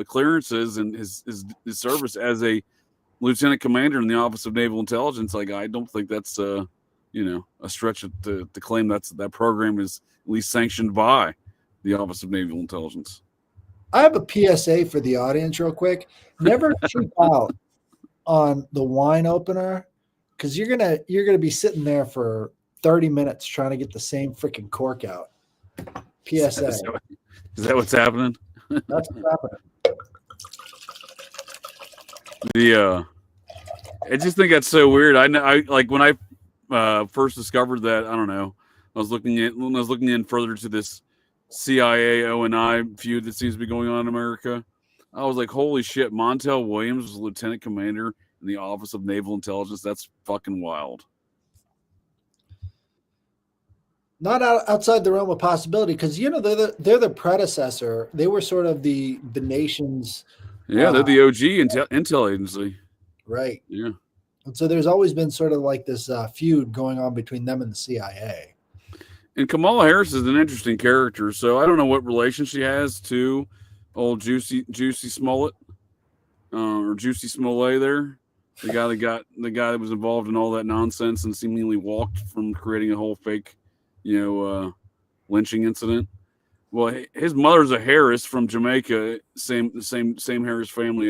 clearances and his service as a lieutenant commander in the Office of Naval Intelligence, like, I don't think that's a stretch to claim that program is at least sanctioned by the Office of Naval Intelligence. I have a PSA for the audience real quick. Never cheap out on the wine opener, because you're gonna be sitting there for 30 minutes trying to get the same freaking cork out. PSA. Is that what's happening? That's what's happening. I just think that's so weird. I like when I first discovered that. I don't know. I was looking in further to this CIA O&I feud that seems to be going on in America. I was like, holy shit! Montel Williams was lieutenant commander in the Office of Naval Intelligence. That's fucking wild. Not outside the realm of possibility, because they're the predecessor. They were sort of the nation's. Yeah, they're the OG intel agency. Right. Yeah. And so there's always been sort of like this feud going on between them and the CIA. And Kamala Harris is an interesting character. So I don't know what relation she has to old Juicy Smollett or Juicy Smollett there. The guy that was involved in all that nonsense and seemingly walked from creating a whole fake, lynching incident. Well, his mother's a Harris from Jamaica, same Harris family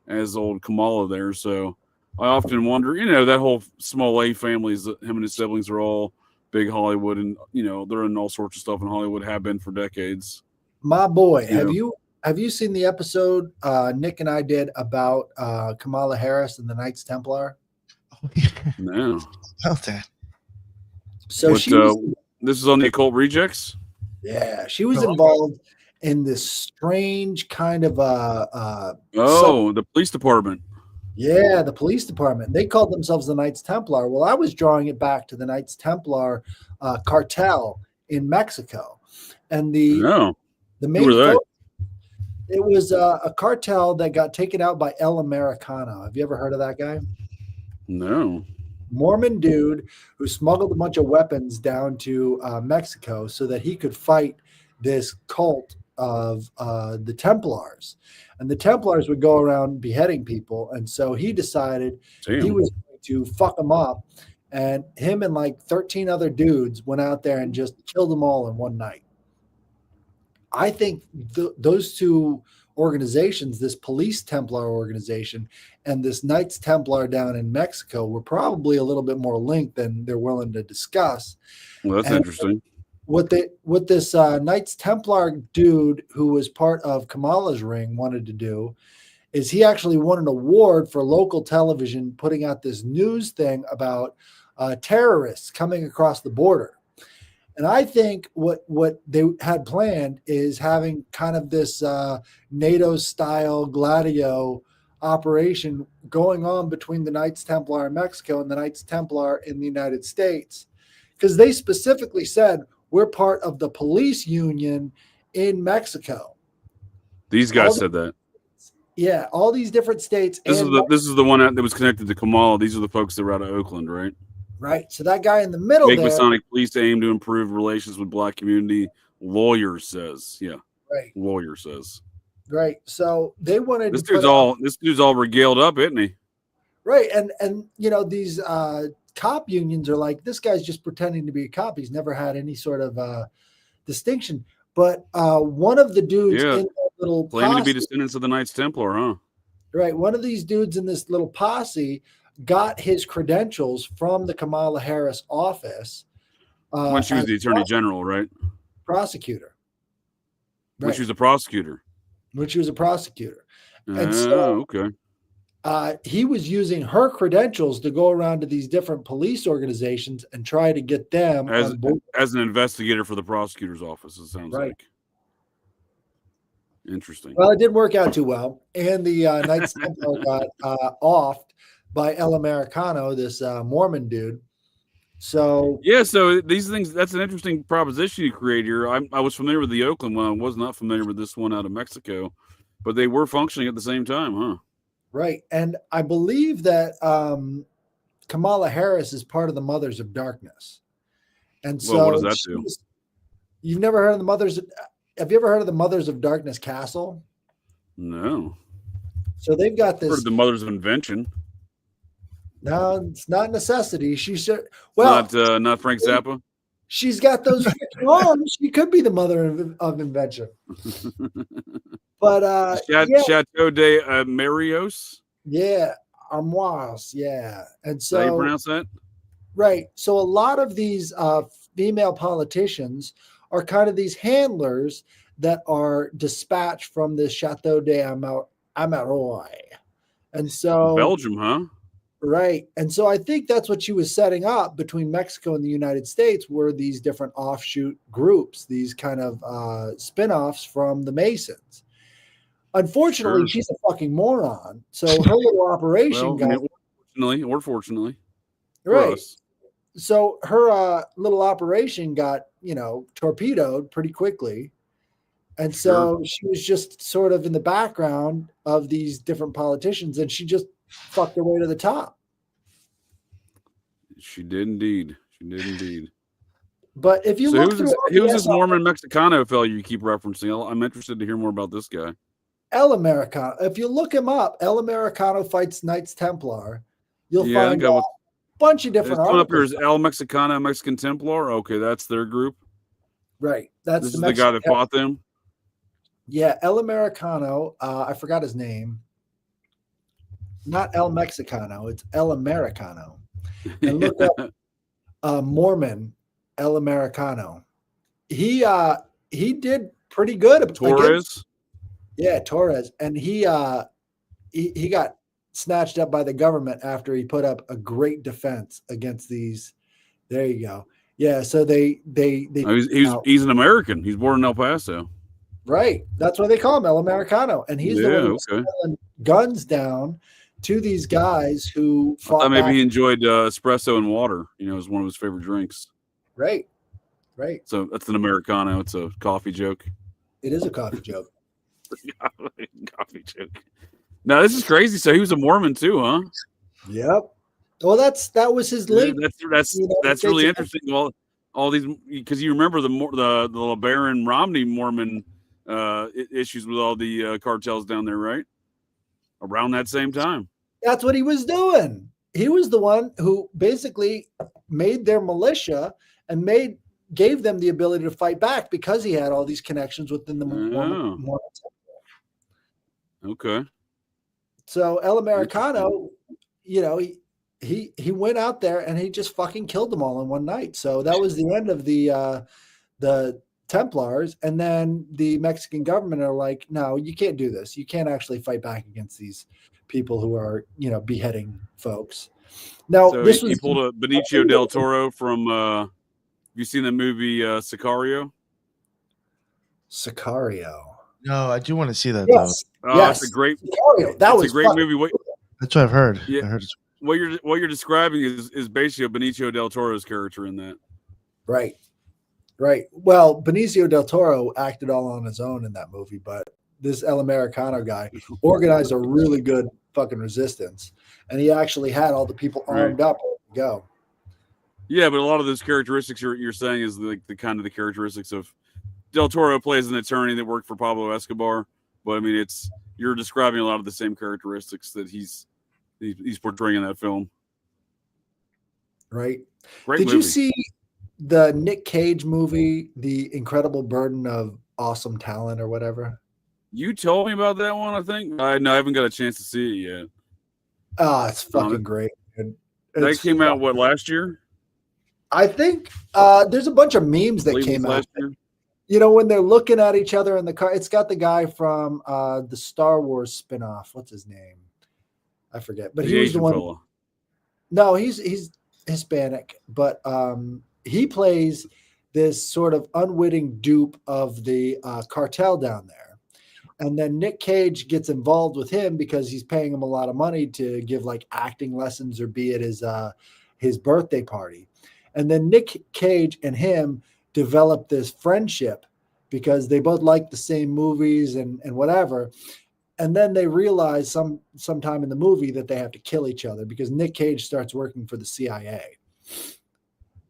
as old Kamala there. So I often wonder, that whole Smollett family, him and his siblings are all big Hollywood, and they're in all sorts of stuff in Hollywood, have been for decades. My boy, have you seen the episode Nick and I did about Kamala Harris and the Knights Templar? No. About that. So this is on the Occult Rejects? Yeah, she was involved in this strange kind of the police department. Yeah, the police department. They called themselves the Knights Templar. Well, I was drawing it back to the Knights Templar cartel in Mexico, and the main it was a cartel that got taken out by El Americano. Have you ever heard of that guy? No. Mormon dude who smuggled a bunch of weapons down to Mexico so that he could fight this cult of the Templars. And the Templars would go around beheading people. And so he decided he was going to fuck them up. And him and like 13 other dudes went out there and just killed them all in one night. I think those two organizations, this police Templar organization and this Knights Templar down in Mexico, were probably a little bit more linked than they're willing to discuss. Well, that's interesting. What this Knights Templar dude who was part of Kamala's ring wanted to do is he actually won an award for local television putting out this news thing about terrorists coming across the border. And I think what they had planned is having kind of this NATO-style Gladio operation going on between the Knights Templar in Mexico and the Knights Templar in the United States, because they specifically said, we're part of the police union in Mexico. These guys said that. Yeah, all these different states. This is the one that was connected to Kamala. These are the folks that were out of Oakland, right? Right. So that guy in the middle Make there. Masonic police aim to improve relations with Black community. Lawyer says. Yeah. Right. Lawyer says. Right. So they wanted this dude's all regaled up, isn't he? Right. And these cop unions are like, this guy's just pretending to be a cop. He's never had any sort of distinction. But one of the dudes in that little claiming to be descendants of the Knights Templar, huh? Right. One of these dudes in this little posse got his credentials from the Kamala Harris office. When she was the attorney general, right? Prosecutor. When she was a prosecutor. When she was a prosecutor. And okay. He was using her credentials to go around to these different police organizations and try to get them on board. As an investigator for the prosecutor's office, it sounds right. like. Interesting. Well, it didn't work out too well. And the Knights Templar got offed by El Americano, this Mormon dude. So these things, that's an interesting proposition you create here. I was familiar with the Oakland one. I was not familiar with this one out of Mexico, but they were functioning at the same time, huh? Right. And I believe that Kamala Harris is part of the Mothers of Darkness. And so well, what does that do? You've never heard of the Mothers? Have you ever heard of the Mothers of Darkness Castle? No. So they've got this. Heard of the Mothers of Invention. No, it's not necessity. She should. Not Frank Zappa. She's got those arms. She could be the mother of invention. But Chateau de Marios. Yeah, Armoires. Yeah, and so how you pronounce that? Right. So a lot of these female politicians are kind of these handlers that are dispatched from the Chateau de Amaroi. And so Belgium, huh? Right. And so I think that's what she was setting up between Mexico and the United States were these different offshoot groups, these kind of spin-offs from the Masons. Unfortunately, she's a fucking moron. So her little operation fortunately. Right. So her little operation got, torpedoed pretty quickly. And so she was just sort of in the background of these different politicians, and she just fucked her way to the top. She did indeed. But if you look through who's this Mormon Mexicano fellow you keep referencing? I'm interested to hear more about this guy. El Americano. If you look him up, El Americano fights Knights Templar. You'll find a bunch of different articles. Up here is El Mexicano, Mexican Templar. Okay, that's their group. Right. This is the guy that fought them. Yeah, El Americano. I forgot his name. Not El Mexicano. It's El Americano. And look up Mormon El Americano. He did pretty good. Torres. Torres, and he got snatched up by the government after he put up a great defense against these. There you go. Yeah, so they he's an American. He's born in El Paso. Right. That's why they call him El Americano, and he's the one who's selling guns down to these guys who fought. I thought maybe he enjoyed espresso and water. It was one of his favorite drinks. Right. So that's an Americano. It's a coffee joke. It is a coffee joke. Coffee joke. Now this is crazy. So he was a Mormon too, huh? Yep. Well, that was his link. That's really interesting. Well, all these, because you remember the LeBaron Romney Mormon issues with all the cartels down there, right? Around that same time. That's what he was doing. He was the one who basically made their militia and gave them the ability to fight back because he had all these connections within the Mormon. Okay. So El Americano, he went out there and he just fucking killed them all in one night. So that was the end of the Templars. And then the Mexican government are like, no, you can't do this. You can't actually fight back against these people who are, beheading folks. Now, so he pulled a Benicio del Toro from, have you seen the movie Sicario? Sicario. No, I do want to see that. Yes. Though. Oh, yes. It's a great. That was a great movie. That's what I've heard. Yeah. I heard what you're describing is basically Benicio del Toro's character in that. Right. Well, Benicio del Toro acted all on his own in that movie, but this El Americano guy organized a really good fucking resistance, and he actually had all the people armed up to go. Yeah, but a lot of those characteristics you're saying is like the kind of the characteristics of Del Toro plays an attorney that worked for Pablo Escobar, but I mean you're describing a lot of the same characteristics that he's portraying in that film. Right. Great Did movie. You see the Nick Cage movie, The Incredible Burden of Awesome Talent or whatever? You told me about that one, I think. No, I haven't got a chance to see it yet. Oh, it's fucking great. That came out last year? I think there's a bunch of memes that came out. Last year? When they're looking at each other in the car, it's got the guy from the Star Wars spinoff. What's his name? I forget. But he was the one. Fella. No, he's Hispanic, but he plays this sort of unwitting dupe of the cartel down there. And then Nick Cage gets involved with him because he's paying him a lot of money to give like acting lessons or be at his birthday party. And then Nick Cage and him develop this friendship because they both like the same movies and whatever. And then they realize sometime in the movie that they have to kill each other because Nick Cage starts working for the CIA.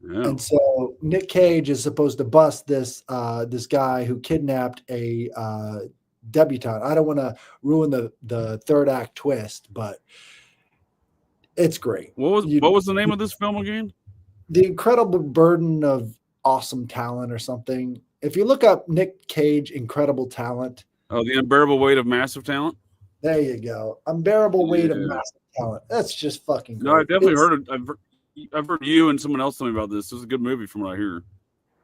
Yeah. And so Nick Cage is supposed to bust this guy who kidnapped a debutante. I don't want to ruin the third act twist, but it's great. What was the name of this film again? The Incredible Burden of Awesome Talent or something. If you look up Nick Cage Incredible Talent. Oh, The Unbearable Weight of Massive Talent. There you go. Unbearable Weight of Massive Talent. That's just fucking great. No, I definitely heard it. I've heard you and someone else tell me about this. This is a good movie from what I hear.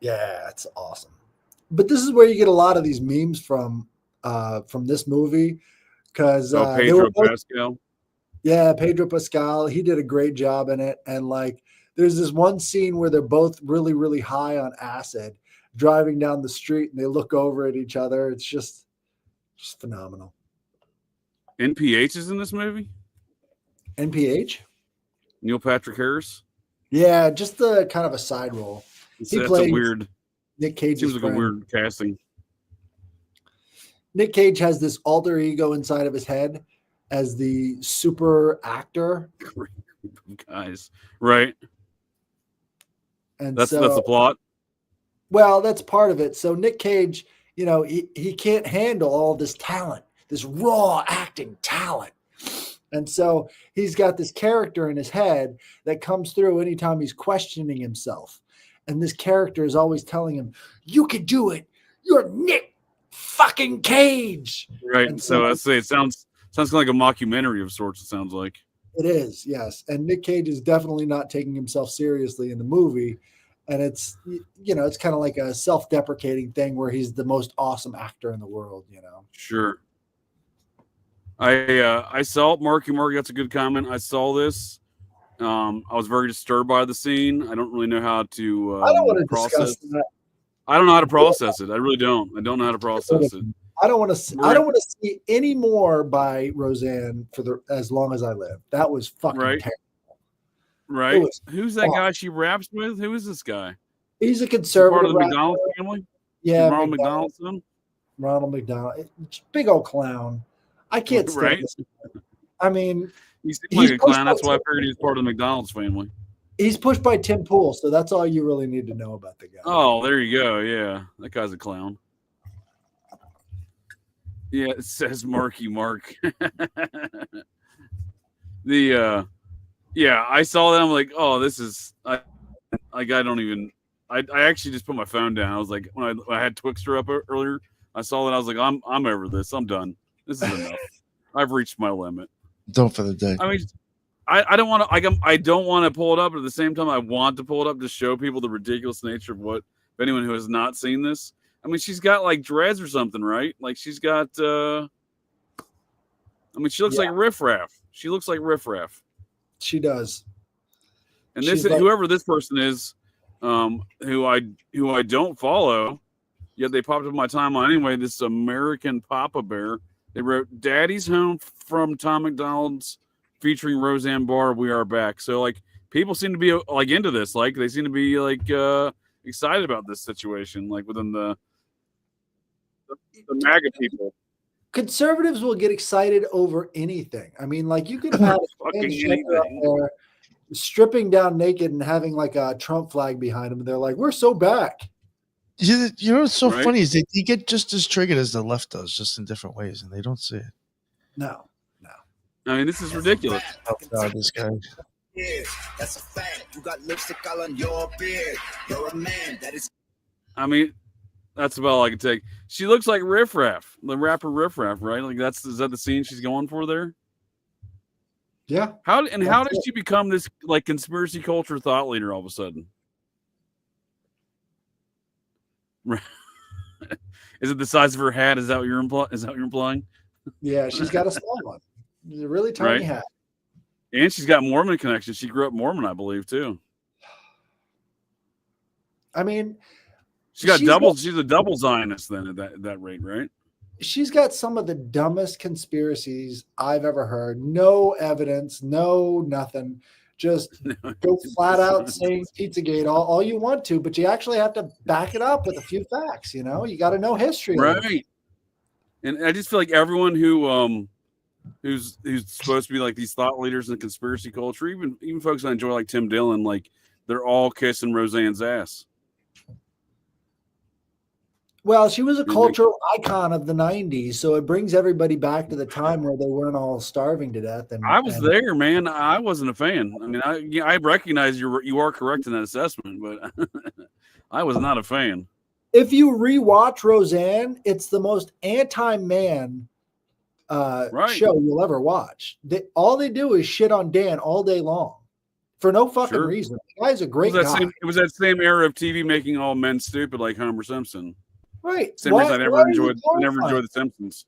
Yeah, it's awesome. But this is where you get a lot of these memes from this movie because Pedro Pascal. Yeah, Pedro Pascal. He did a great job in it. And like, there's this one scene where they're both really, really high on acid, driving down the street, and they look over at each other. It's just phenomenal. NPH is in this movie. NPH. Neil Patrick Harris. Yeah, just the kind of a side role. That's a weird. Nick Cage seems like a weird casting. Nick Cage has this alter ego inside of his head as the super actor. Guys, right? And that's the plot. Well, that's part of it. So Nick Cage, he can't handle all this talent, this raw acting talent. And so he's got this character in his head that comes through anytime he's questioning himself. And this character is always telling him, you can do it. You're Nick fucking Cage. Right. And so I say it sounds kind of like a mockumentary of sorts, it sounds like. It is, yes. And Nick Cage is definitely not taking himself seriously in the movie. And it's, it's kind of like a self-deprecating thing where he's the most awesome actor in the world, Sure. I saw Marky Mark. That's a good comment. I saw this. I was very disturbed by the scene. I don't really know how to I don't want to process that. I don't know how to process it. I really don't. I don't know how to process it. I don't want to see any more by Roseanne as long as I live. That was fucking terrible. Right. Who's that guy she raps with? Who is this guy? He's a conservative. Part of the McDonald family? Yeah. Ronald McDonald's son? Ronald McDonald. Big old clown. I can't stand this. I mean, he seems like a clown. That's why I figured he was part of the McDonald's family. He's pushed by Tim Pool, so that's all you really need to know about the guy. Oh, there you go. Yeah, that guy's a clown. Yeah, it says Marky Mark. Yeah, I saw that. I'm like, oh, this is. I actually just put my phone down. I was like, when I had Twixter up earlier, I saw that. I was like, I'm over this. I'm done. This is enough. I've reached my limit. Done for the day. I mean, I don't want to. I don't want to pull it up, but at the same time, I want to pull it up to show people the ridiculous nature of what. If anyone who has not seen this, I mean, she's got like dreads or something, right? Like she's got. I mean, she looks like Riff Raff. She looks like Riff Raff. She does. And this, whoever this person is, who I don't follow, yet they popped up on my timeline anyway. This American Papa Bear. They wrote "Daddy's Home from Tom McDonald's" featuring Roseanne Barr. We are back. So like people seem to be like into this. Like they seem to be like excited about this situation. Like within the MAGA people. Conservatives will get excited over anything. I mean, like you could have a transgender up there stripping down naked and having like a Trump flag behind him, and they're like, "We're so back." You know what's so funny is they get just as triggered as the left does, just in different ways, and they don't see it. No. I mean, this is ridiculous. Oh God, this guy. Yeah, that's a fact. You got lipstick all on your beard. You're a man that is. I mean. That's about all I can take. She looks like Riff Raff, the rapper Riff Raff, right? Like is that the scene she's going for there? Yeah. How did she become this like conspiracy culture thought leader all of a sudden? Is it the size of her hat? Is that what you're implying? Yeah, she's got a small one. It's a really tiny hat. And she's got Mormon connections. She grew up Mormon, I believe, too. I mean, she's a double Zionist then at that rate, right? She's got some of the dumbest conspiracies I've ever heard. No evidence, no nothing. Just go flat out saying Pizzagate all you want to, but you actually have to back it up with a few facts. You got to know history. Right. And I just feel like everyone who's supposed to be like these thought leaders in the conspiracy culture, even folks I enjoy like Tim Dillon, like they're all kissing Roseanne's ass. Well, she was a cultural icon of the 90s, so it brings everybody back to the time where they weren't all starving to death. And I was there, man. I wasn't a fan. I mean, I recognize you are correct in that assessment, but I was not a fan. If you rewatch Roseanne, it's the most anti-man show you'll ever watch. All they do is shit on Dan all day long for no fucking reason. The guy's a great guy. It was that same era of TV making all men stupid, like Homer Simpson. Right. Same reason I never enjoyed The Simpsons.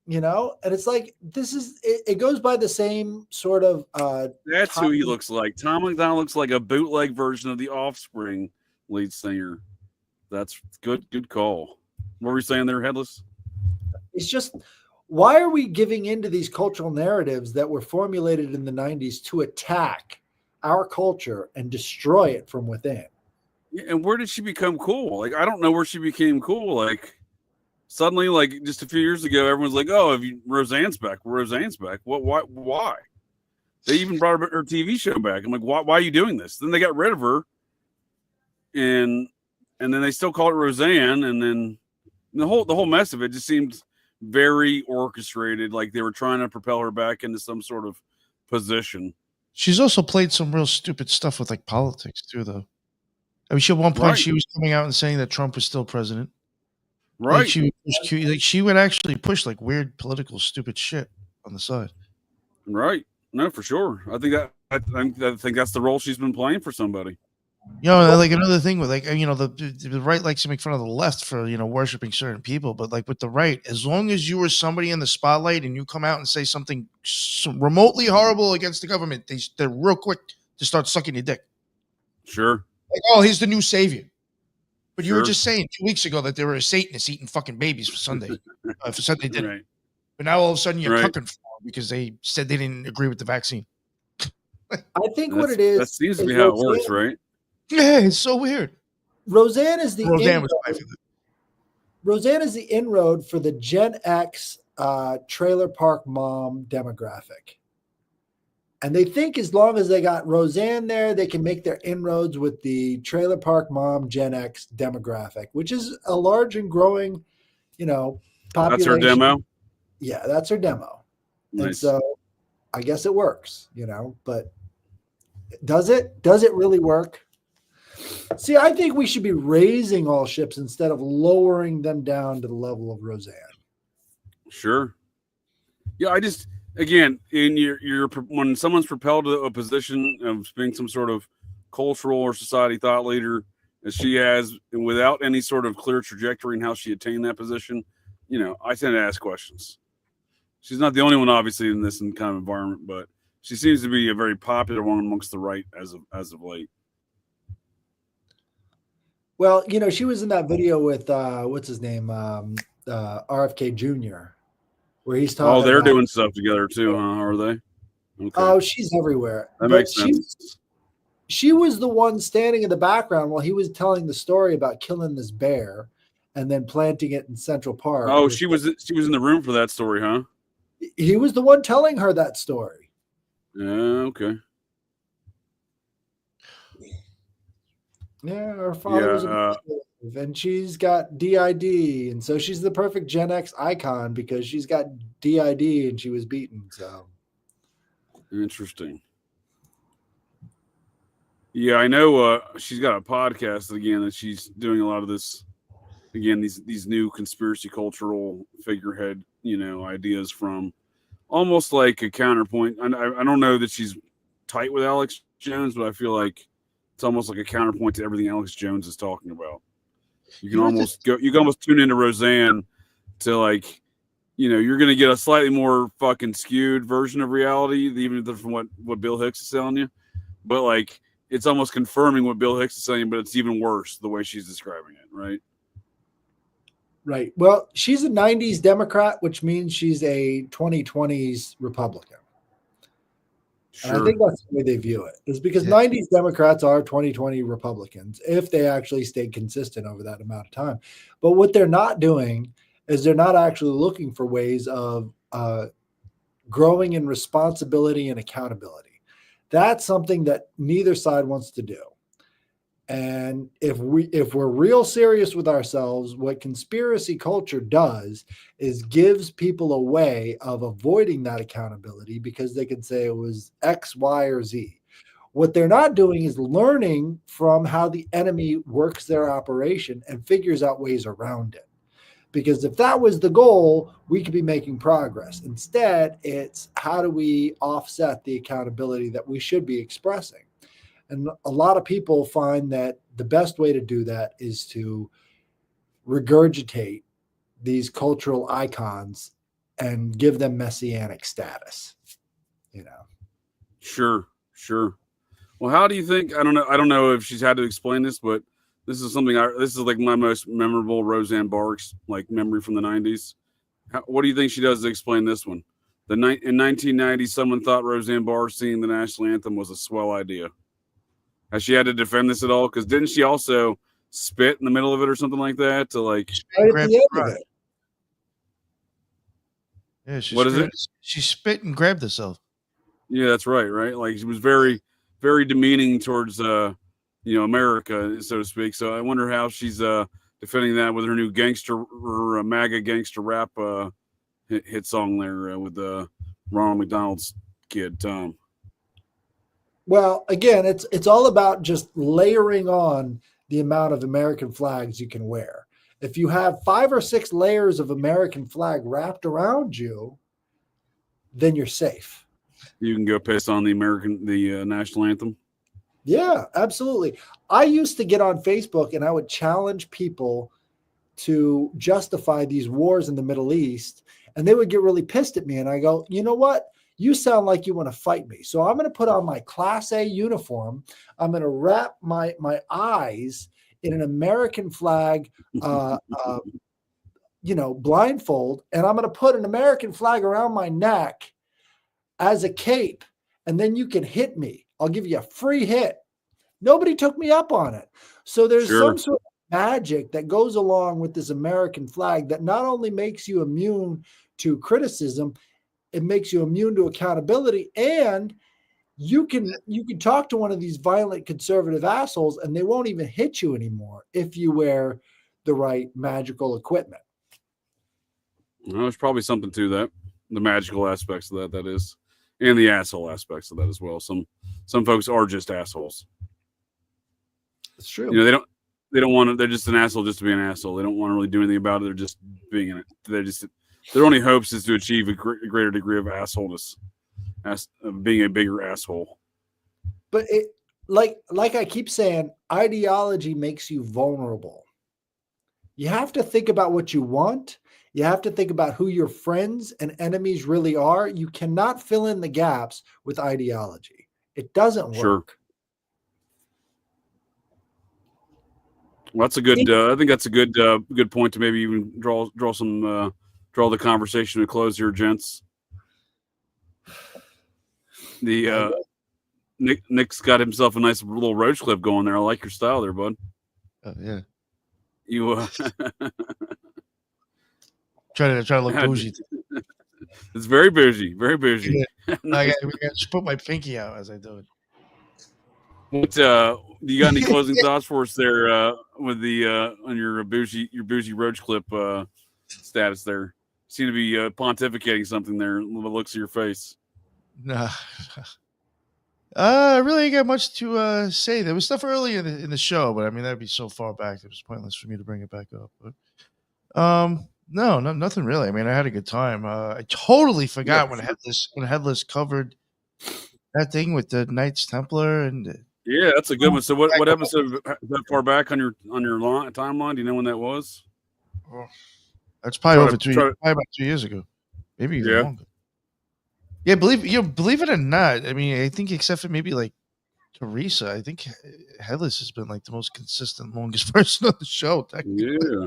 You know, and it's like it goes by the same sort of that's who he looks like. Tom McDonald looks like a bootleg version of the Offspring lead singer. That's good call. What were you saying there, Headless? It's just, why are we giving into these cultural narratives that were formulated in the 90s to attack our culture and destroy it from within? Yeah, and where did she become cool? Like, I don't know where she became cool. Like, suddenly, like, just a few years ago, everyone's like, oh, Roseanne's back. Roseanne's back. What? Why? They even brought her TV show back. I'm like, why are you doing this? Then they got rid of her. And then they still call it Roseanne. And then the whole mess of it just seemed very orchestrated. Like they were trying to propel her back into some sort of position. She's also played some real stupid stuff with like politics too, though. I mean, at one point she was coming out and saying that Trump was still president. Right. Like she would actually push like weird political stupid shit on the side. Right. No, for sure. I think that's the role she's been playing for somebody. You know, like another thing with like, you know, the right likes to make fun of the left for, you know, worshiping certain people, but like with the right, as long as you were somebody in the spotlight and you come out and say something remotely horrible against the government, they're real quick to start sucking your dick. Sure. Like, oh, he's the new savior. But you were just saying 2 weeks ago that there were a Satanist eating fucking babies for Sunday dinner. Right. But now all of a sudden you're cooking for them because they said they didn't agree with the vaccine. I think what it is. That seems to be how it works, right? Yeah, it's so weird. Roseanne is the inroad for the Gen X trailer park mom demographic. And they think as long as they got Roseanne there, they can make their inroads with the trailer park mom Gen X demographic, which is a large and growing, you know, population. That's her demo? Yeah, that's her demo. Nice. And so I guess it works, you know, but does it? Does it really work? See, I think we should be raising all ships instead of lowering them down to the level of Roseanne. Sure. Yeah, again, in your when someone's propelled to a position of being some sort of cultural or society thought leader, as she has, and without any sort of clear trajectory in how she attained that position, you know, I tend to ask questions. She's not the only one, obviously, in this kind of environment, but she seems to be a very popular one amongst the right as of late. Well, you know, she was in that video with what's his name, RFK Jr., where he's talking. Oh, they're doing stuff together too, huh? Are they? Okay. Oh, she's everywhere. That makes sense. She was the one standing in the background while he was telling the story about killing this bear and then planting it in Central Park. Oh, she was in the room for that story, huh? He was the one telling her that story. Yeah, okay. Yeah, her father was abusive, and she's got DID, and so she's the perfect Gen X icon because she's got DID and she was beaten. So interesting. Yeah, I know. She's got a podcast again that she's doing a lot of this. Again, these new conspiracy cultural figurehead, you know, ideas from almost like a counterpoint. I don't know that she's tight with Alex Jones, but I feel like it's almost like a counterpoint to everything Alex Jones is talking about. You can almost tune into Roseanne to, like, you know, you're going to get a slightly more fucking skewed version of reality, even from what Bill Hicks is telling you. But like, it's almost confirming what Bill Hicks is saying, but it's even worse the way she's describing it, right? Right. Well, she's a 90s Democrat, which means she's a 2020s Republican. Sure. And I think that's the way they view it, is because 90s Democrats are 2020 Republicans if they actually stayed consistent over that amount of time. But what they're not doing, is they're not actually looking for ways of growing in responsibility and accountability. That's something that neither side wants to do. And if we're real serious with ourselves, what conspiracy culture does is gives people a way of avoiding that accountability because they can say it was X, Y, or Z. What they're not doing is learning from how the enemy works their operation and figures out ways around it. Because if that was the goal, we could be making progress. Instead, it's how do we offset the accountability that we should be expressing? And a lot of people find that the best way to do that is to regurgitate these cultural icons and give them messianic status, you know. Sure. Well, how do you think? I don't know if she's had to explain this, but this is something. This is like my most memorable Roseanne Barr like memory from the '90s. What do you think she does to explain this one? In 1990, someone thought Roseanne Barr singing the national anthem was a swell idea. Has she had to defend this at all? Because didn't she also spit in the middle of it or something like that to like right at the end of it? Yeah, what is it? She spit and grabbed herself. Yeah, that's right. Right, like she was very, very demeaning towards America, so to speak. So I wonder how she's defending that with her new MAGA gangster rap hit song there with Ronald McDonald's kid Tom. Well, again, it's all about just layering on the amount of American flags you can wear. If you have 5 or 6 layers of American flag wrapped around you, then you're safe. You can go piss on the national anthem. Yeah, absolutely. I used to get on Facebook and I would challenge people to justify these wars in the Middle East, and they would get really pissed at me. And I go, you know what? You sound like you want to fight me. So I'm going to put on my Class A uniform. I'm going to wrap my eyes in an American flag, blindfold, and I'm going to put an American flag around my neck as a cape, and then you can hit me. I'll give you a free hit. Nobody took me up on it. So there's some sort of magic that goes along with this American flag that not only makes you immune to criticism, it makes you immune to accountability, and you can talk to one of these violent conservative assholes and they won't even hit you anymore if you wear the right magical equipment. Well, there's probably something to that. The magical aspects of that is, and the asshole aspects of that as well. Some folks are just assholes. It's true. You know, they don't want to. They're just an asshole just to be an asshole. They don't want to really do anything about it. They're just being in it. Their only hopes is to achieve a greater degree of assholeness, being a bigger asshole. But it, like I keep saying, ideology makes you vulnerable. You have to think about what you want. You have to think about who your friends and enemies really are. You cannot fill in the gaps with ideology. It doesn't work. Sure. Well, that's a good. I think that's a good point to maybe even draw the conversation to close here, gents. Nick's got himself a nice little roach clip going there. I like your style there, bud. Oh yeah. You try to look bougie. It's very bougie, very bougie. Yeah. I got put my pinky out as I do it. What do you got any closing thoughts for us there with the on your bougie roach clip status there? Seem to be pontificating something there. The looks of your face. Nah. I really ain't got much to say. There was stuff earlier in the show, but I mean that'd be so far back. It was pointless for me to bring it back up. But no, nothing really. I mean, I had a good time. I totally forgot when Headless covered that thing with the Knights Templar and. Yeah, that's a good one. So what episode that far back on your timeline? Do you know when that was? Oh, that's probably probably about 2 years ago, maybe even longer. Yeah, believe it or not, I mean, I think except for maybe like Teresa, I think Headless has been like the most consistent, longest person on the show. Yeah,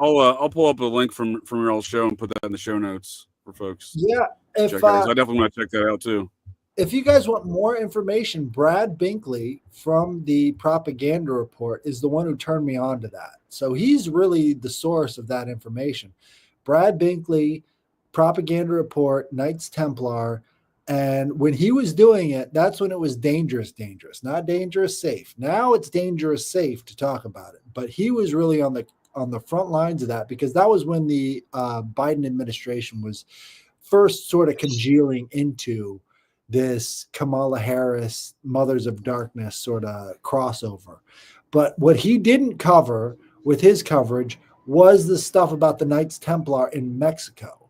I'll pull up a link from your old show and put that in the show notes for folks. Yeah, I definitely want to check that out too. if you guys want more information, Brad Binkley from the Propaganda Report is the one who turned me on to that. So he's really the source of that information. Brad Binkley, Propaganda Report, Knights Templar. And when he was doing it, that's when it was dangerous, not dangerous, safe. Now it's dangerous, safe to talk about it. But he was really on the front lines of that, because that was when the Biden administration was first sort of congealing into this Kamala Harris, Mothers of Darkness sort of crossover. But what he didn't cover with his coverage was the stuff about the Knights Templar in Mexico.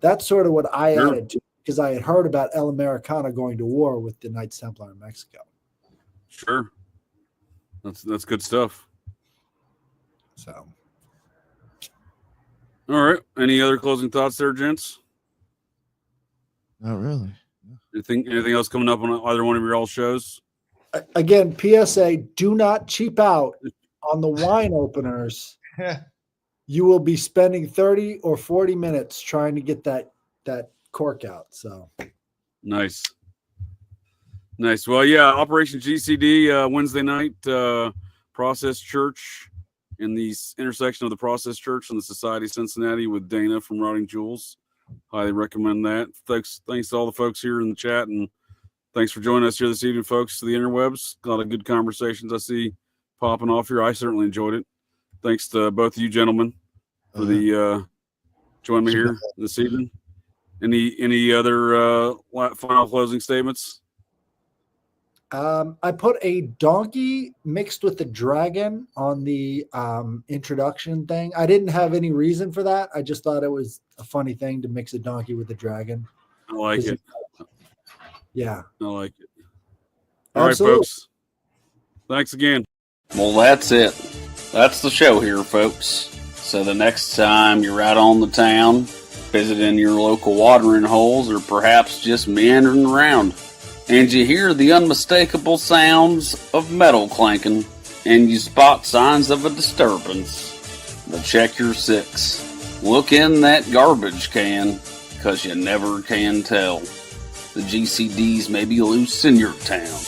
That's sort of what I added to, because I had heard about El Americano going to war with the Knights Templar in Mexico. Sure. That's good stuff. So. All right. Any other closing thoughts there, gents? Not really. Anything else coming up on either one of your all shows? Again, PSA, do not cheap out on the wine openers. You will be spending 30 or 40 minutes trying to get that cork out. So nice. Well, yeah, Operation GCD Wednesday night, Process Church in the intersection of the Process Church and the Society of Cincinnati with Dana from Rotting Jewels. Highly recommend that. Thanks to all the folks here in the chat, and thanks for joining us here this evening, folks, to the interwebs. A lot of good conversations I see popping off here. I certainly enjoyed it. Thanks to both of you gentlemen for the joining me here this evening. Any other final closing statements? I put a donkey mixed with a dragon on the introduction thing. I didn't have any reason for that. I just thought it was a funny thing to mix a donkey with a dragon. I like it. Yeah. I like it. All Absolutely. right, folks. Thanks again. Well, that's it. That's the show here, folks. So the next time you're out on the town, visiting your local watering holes, or perhaps just meandering around, and you hear the unmistakable sounds of metal clanking, and you spot signs of a disturbance, but check your six. Look in that garbage can, 'cause you never can tell. The GCDs may be loose in your town.